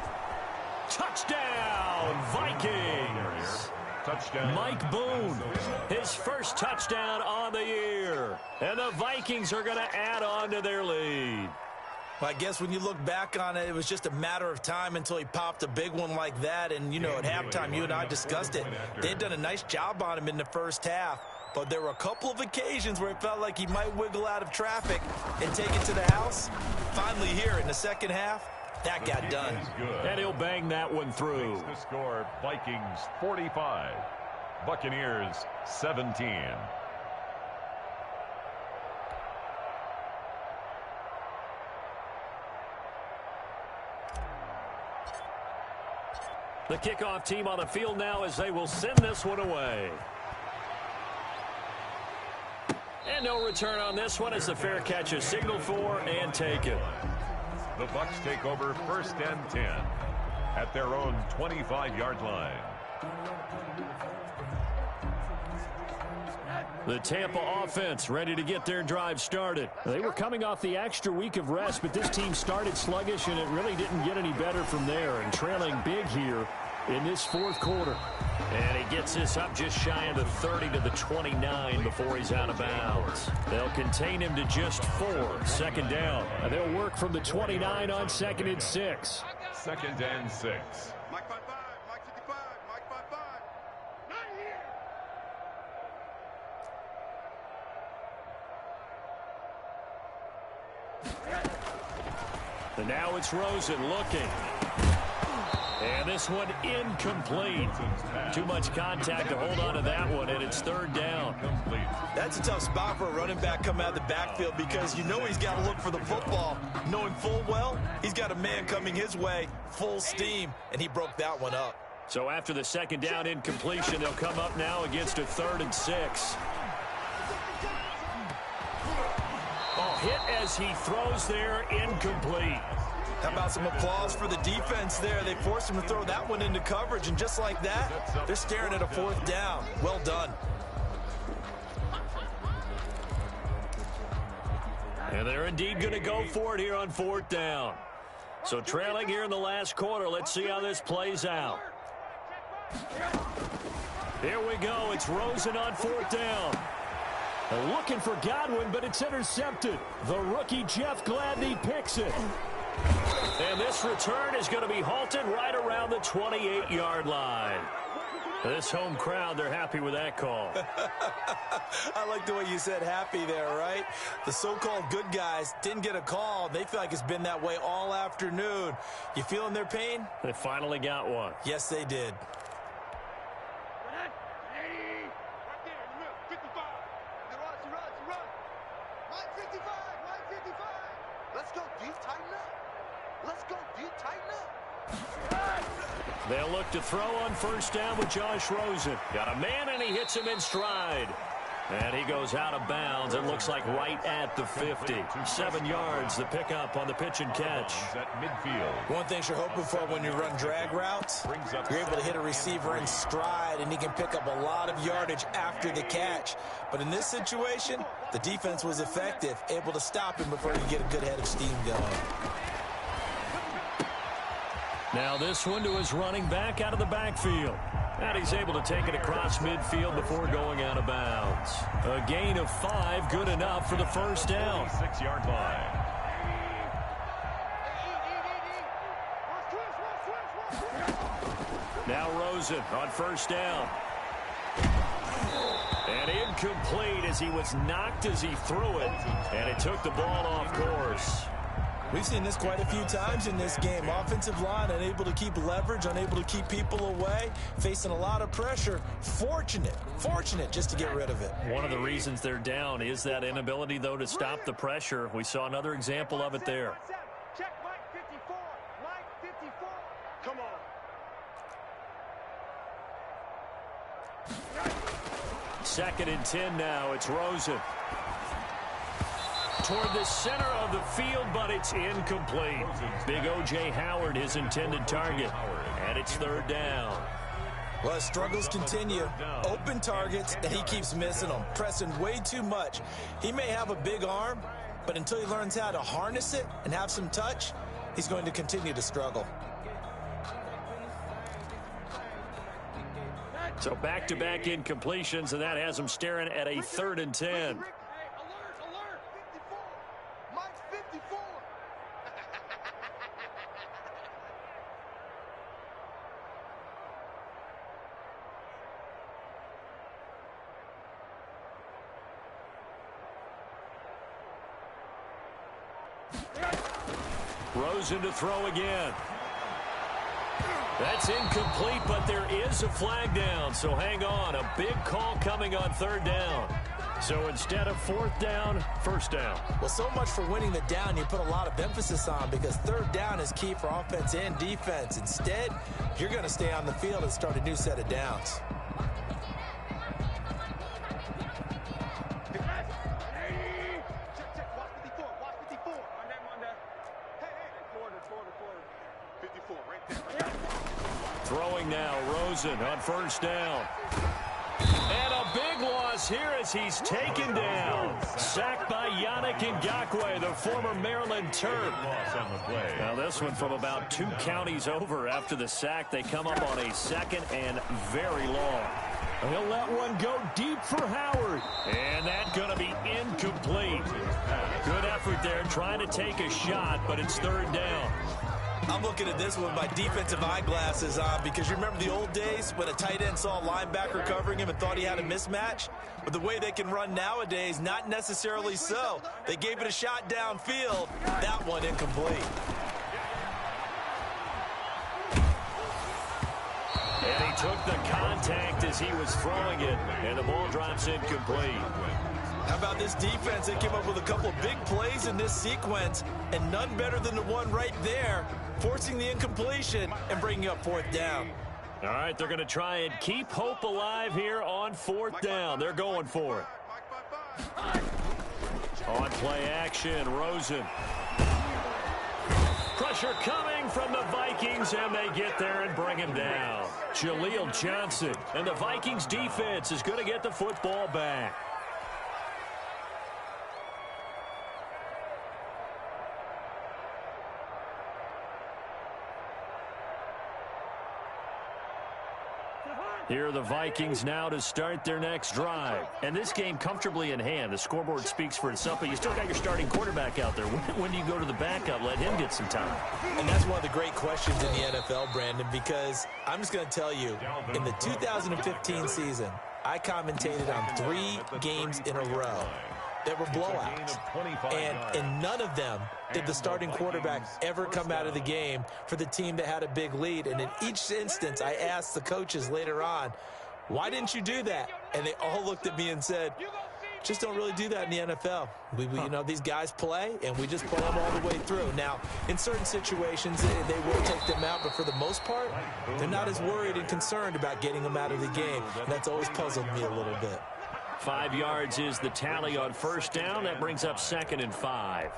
Touchdown, Vikings. Touchdown. Mike Boone, his first touchdown on the year. And the Vikings are going to add on to their lead. Well, I guess when you look back on it, it was just a matter of time until he popped a big one like that. And, you know, at halftime, you and I discussed it. They had done a nice job on him in the first half. But there were a couple of occasions where it felt like he might wiggle out of traffic and take it to the house. Finally here in the second half, that got done. And he'll bang that one through. The score, Vikings 45, Buccaneers 17. The kickoff team on the field now as they will send this one away. And no return on this one as the fair catch is signaled for and taken. The Bucs take over first and 10 at their own 25-yard line. The Tampa offense ready to get their drive started. They were coming off the extra week of rest, but this team started sluggish, and it really didn't get any better from there. And trailing big here in this fourth quarter. And he gets this up just shy of the 30 to the 29 before he's out of bounds. They'll contain him to just 4. Second down. And they'll work from the 29 on 2nd and 6. 2nd and 6. Mike 55, Mike 55, Mike 55. Not here. And now it's Rosen looking. And this one incomplete. Too much contact to hold on to that one, and it's third down. That's a tough spot for a running back coming out of the backfield because you know he's got to look for the football. Knowing full well, he's got a man coming his way, full steam, and he broke that one up. So after the second down incompletion, they'll come up now against a 3rd and 6. Oh, hit as he throws there, incomplete. How about some applause for the defense there? They forced him to throw that one into coverage, and just like that, they're staring at a 4th down. Well done. And they're indeed going to go for it here on 4th down. So trailing here in the last quarter, let's see how this plays out. Here we go. It's Rosen on 4th down. They're looking for Godwin, but it's intercepted. The rookie Jeff Gladney picks it. And this return is going to be halted right around the 28-yard line. This home crowd, they're happy with that call. I like the way you said happy there, right? The so-called good guys didn't get a call. They feel like it's been that way all afternoon. You feeling their pain? They finally got one. Yes, they did. They'll look to throw on first down with Josh Rosen. Got a man, and he hits him in stride. And he goes out of bounds. It looks like right at the 50. 7 yards, the pickup on the pitch and catch. At midfield. One thing you're hoping for when you run drag routes, you're able to hit a receiver in stride, and he can pick up a lot of yardage after the catch. But in this situation, the defense was effective, able to stop him before he could get a good head of steam going. Now this one to his running back out of the backfield. And he's able to take it across midfield before going out of bounds. A gain of 5, good enough for the first down. 6-yard line. Now Rosen on first down. And incomplete as he was knocked as he threw it. And it took the ball off course. We've seen this quite a few times in this game. Offensive line unable to keep leverage, unable to keep people away, facing a lot of pressure. Fortunate just to get rid of it. One of the reasons they're down is that inability, though, to stop the pressure. We saw another example of it there. Check Mike 54. Mike 54. Come on. 2nd and 10 now. It's Rosen. Toward the center of the field, but it's incomplete. Big O.J. Howard, his intended target. And it's 3rd down. Well, his struggles continue. Open targets, and he keeps missing them, pressing way too much. He may have a big arm, but until he learns how to harness it and have some touch, he's going to continue to struggle. So back-to-back incompletions, and that has him staring at a 3rd and 10. Rosen to throw again. That's incomplete, but there is a flag down, so hang on. A big call coming on 3rd down. So instead of 4th down, 1st down. Well, so much for winning the down you put a lot of emphasis on, because 3rd down is key for offense and defense. Instead, you're going to stay on the field and start a new set of downs. Throwing now, Rosen on first down. And a big loss here as he's taken down. Sacked by Yannick Ngakoue, the former Maryland Terp. Now this one from about 2 counties over. After the sack, they come up on a 2nd and very long. He'll let one go deep for Howard. And that's going to be incomplete. Good effort there trying to take a shot, but it's 3rd down. I'm looking at this with my defensive eyeglasses on, because you remember the old days when a tight end saw a linebacker covering him and thought he had a mismatch? But the way they can run nowadays, not necessarily so. They gave it a shot downfield. That one incomplete. And he took the contact as he was throwing it, and the ball drops incomplete. How about this defense? They came up with a couple of big plays in this sequence, and none better than the one right there, forcing the incompletion and bringing up 4th down. All right, they're going to try and keep hope alive here on 4th down. They're going for it. On play action, Rosen. Pressure coming from the Vikings, and they get there and bring him down. Jaleel Johnson, and the Vikings defense is going to get the football back. Here are the Vikings now to start their next drive. And this game comfortably in hand. The scoreboard speaks for itself, but you still got your starting quarterback out there. When do you go to the backup? Let him get some time. And that's one of the great questions in the NFL, Brandon, because I'm just going to tell you, in the 2015 season, I commentated on 3 games in a row that were blowouts. And in none of them did the starting quarterback ever come out of the game for the team that had a big lead. And in each instance, I asked the coaches later on, why didn't you do that? And they all looked at me and said, just don't really do that in the NFL. You know, these guys play, and we just play them all the way through. Now, in certain situations, they will take them out, but for the most part, they're not as worried and concerned about getting them out of the game. And that's always puzzled me a little bit. 5 yards is the tally on first down. That brings up 2nd and 5.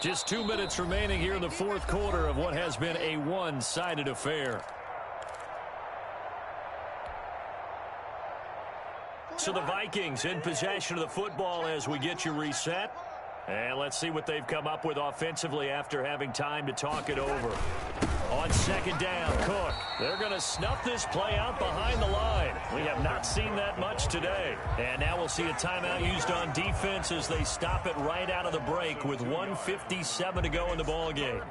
Just 2 minutes remaining here in the fourth quarter of what has been a one-sided affair. So the Vikings in possession of the football as we get you reset. And let's see what they've come up with offensively after having time to talk it over. On second down, Cook. They're going to snuff this play out behind the line. We have not seen that much today. And now we'll see a timeout used on defense as they stop it right out of the break with 1:57 to go in the ballgame.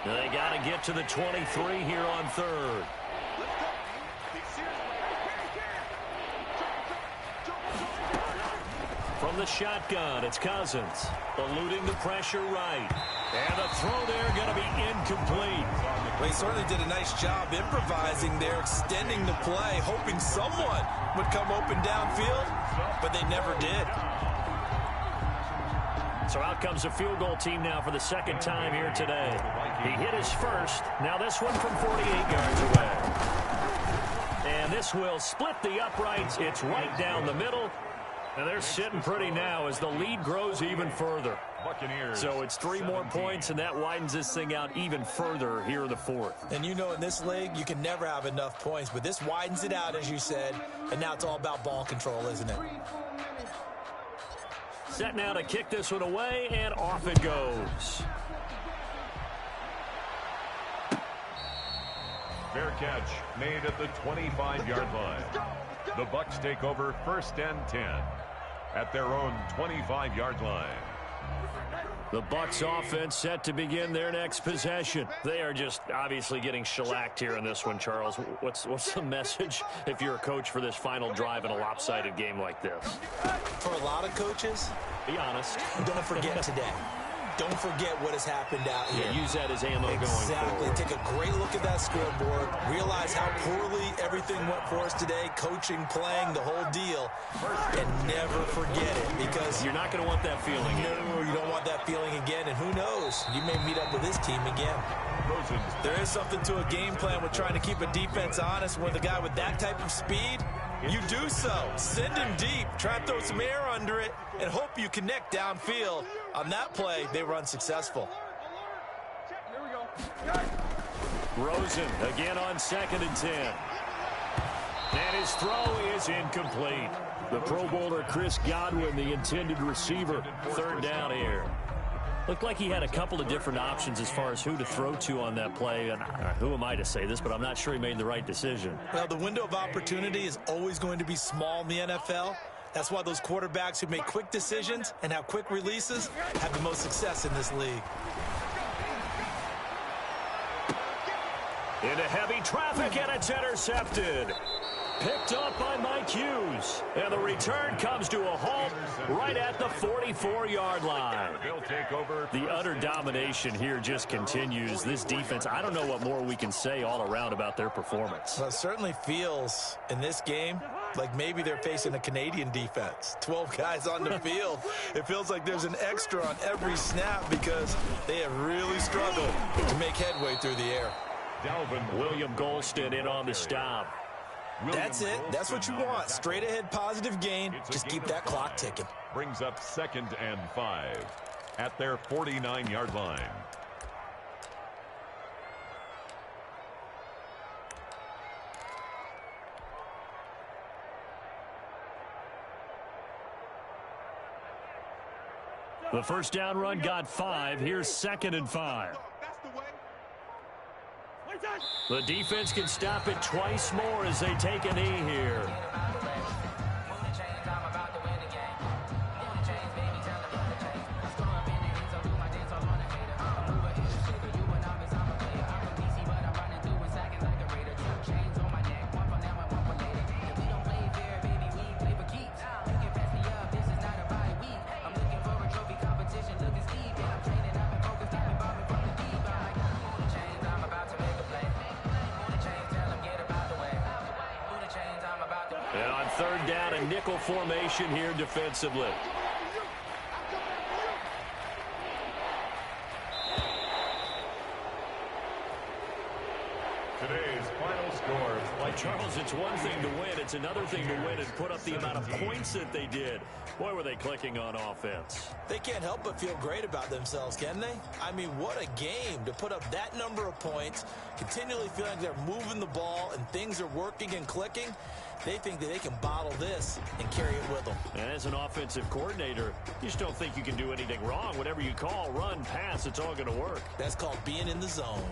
They got to get to the 23 here on third. From the shotgun, it's Cousins. Eluding the pressure right. And the throw there going to be incomplete. Well, he certainly did a nice job improvising there, extending the play, hoping someone would come open downfield, but they never did. So out comes a field goal team now for the second time here today. He hit his first. Now this one from 48 yards away. And this will split the uprights. It's right down the middle. And they're sitting pretty now as the lead grows even further. Buccaneers. So it's 3 more points, and that widens this thing out even further here in the fourth. And you know in this league, you can never have enough points. But this widens it out, as you said. And now it's all about ball control, isn't it? Set now to kick this one away, and off it goes. Fair catch made at the 25-yard line. The Bucs take over 1st and 10 at their own 25-yard line. The Bucs offense set to begin their next possession. They are just obviously getting shellacked here in this one, Charles. What's the message if you're a coach for this final drive in a lopsided game like this? For a lot of coaches, be honest. Don't forget today. Don't forget what has happened out here. Yeah, use that as ammo going Exactly. forward. Take a great look at that scoreboard. Realize how poorly everything went for us today. Coaching, playing, the whole deal. And never forget it, because you're not going to want that feeling again. No, you don't want that feeling again. And who knows? You may meet up with this team again. There is something to a game plan with trying to keep a defense honest. With a guy with that type of speed, you do so. Send him deep. Try and throw some air under it and hope you connect downfield. On that play, they were unsuccessful. Rosen again on 2nd and 10. And his throw is incomplete. The Pro Bowler Chris Godwin, the intended receiver. Third down here. Looked like he had a couple of different options as far as who to throw to on that play. And who am I to say this, but I'm not sure he made the right decision. Well, the window of opportunity is always going to be small in the NFL. That's why those quarterbacks who make quick decisions and have quick releases have the most success in this league. Into heavy traffic, and it's intercepted. Picked up by Mike Hughes. And the return comes to a halt right at the 44-yard line. The utter domination here just continues. This defense, I don't know what more we can say all around about their performance. Well, it certainly feels in this game like maybe they're facing a Canadian defense. 12 guys on the field. It feels like there's an extra on every snap because they have really struggled to make headway through the air. William Golston in on the stop. That's it. That's what you want. Straight ahead positive gain. Just keep that clock ticking. Brings up 2nd and 5 at their 49-yard line. The first down run got 5. Here's 2nd and 5. The defense can stop it twice more as they take a knee here. And on third down, a nickel formation here defensively. Today's final score. Charles, it's one thing to win. It's another thing to win and put up the amount of points that they did. Boy, were they clicking on offense. They can't help but feel great about themselves, can they? I mean, what a game to put up that number of points, continually feeling like they're moving the ball and things are working and clicking. They think that they can bottle this and carry it with them. And as an offensive coordinator, you just don't think you can do anything wrong. Whatever you call, run, pass, it's all going to work. That's called being in the zone.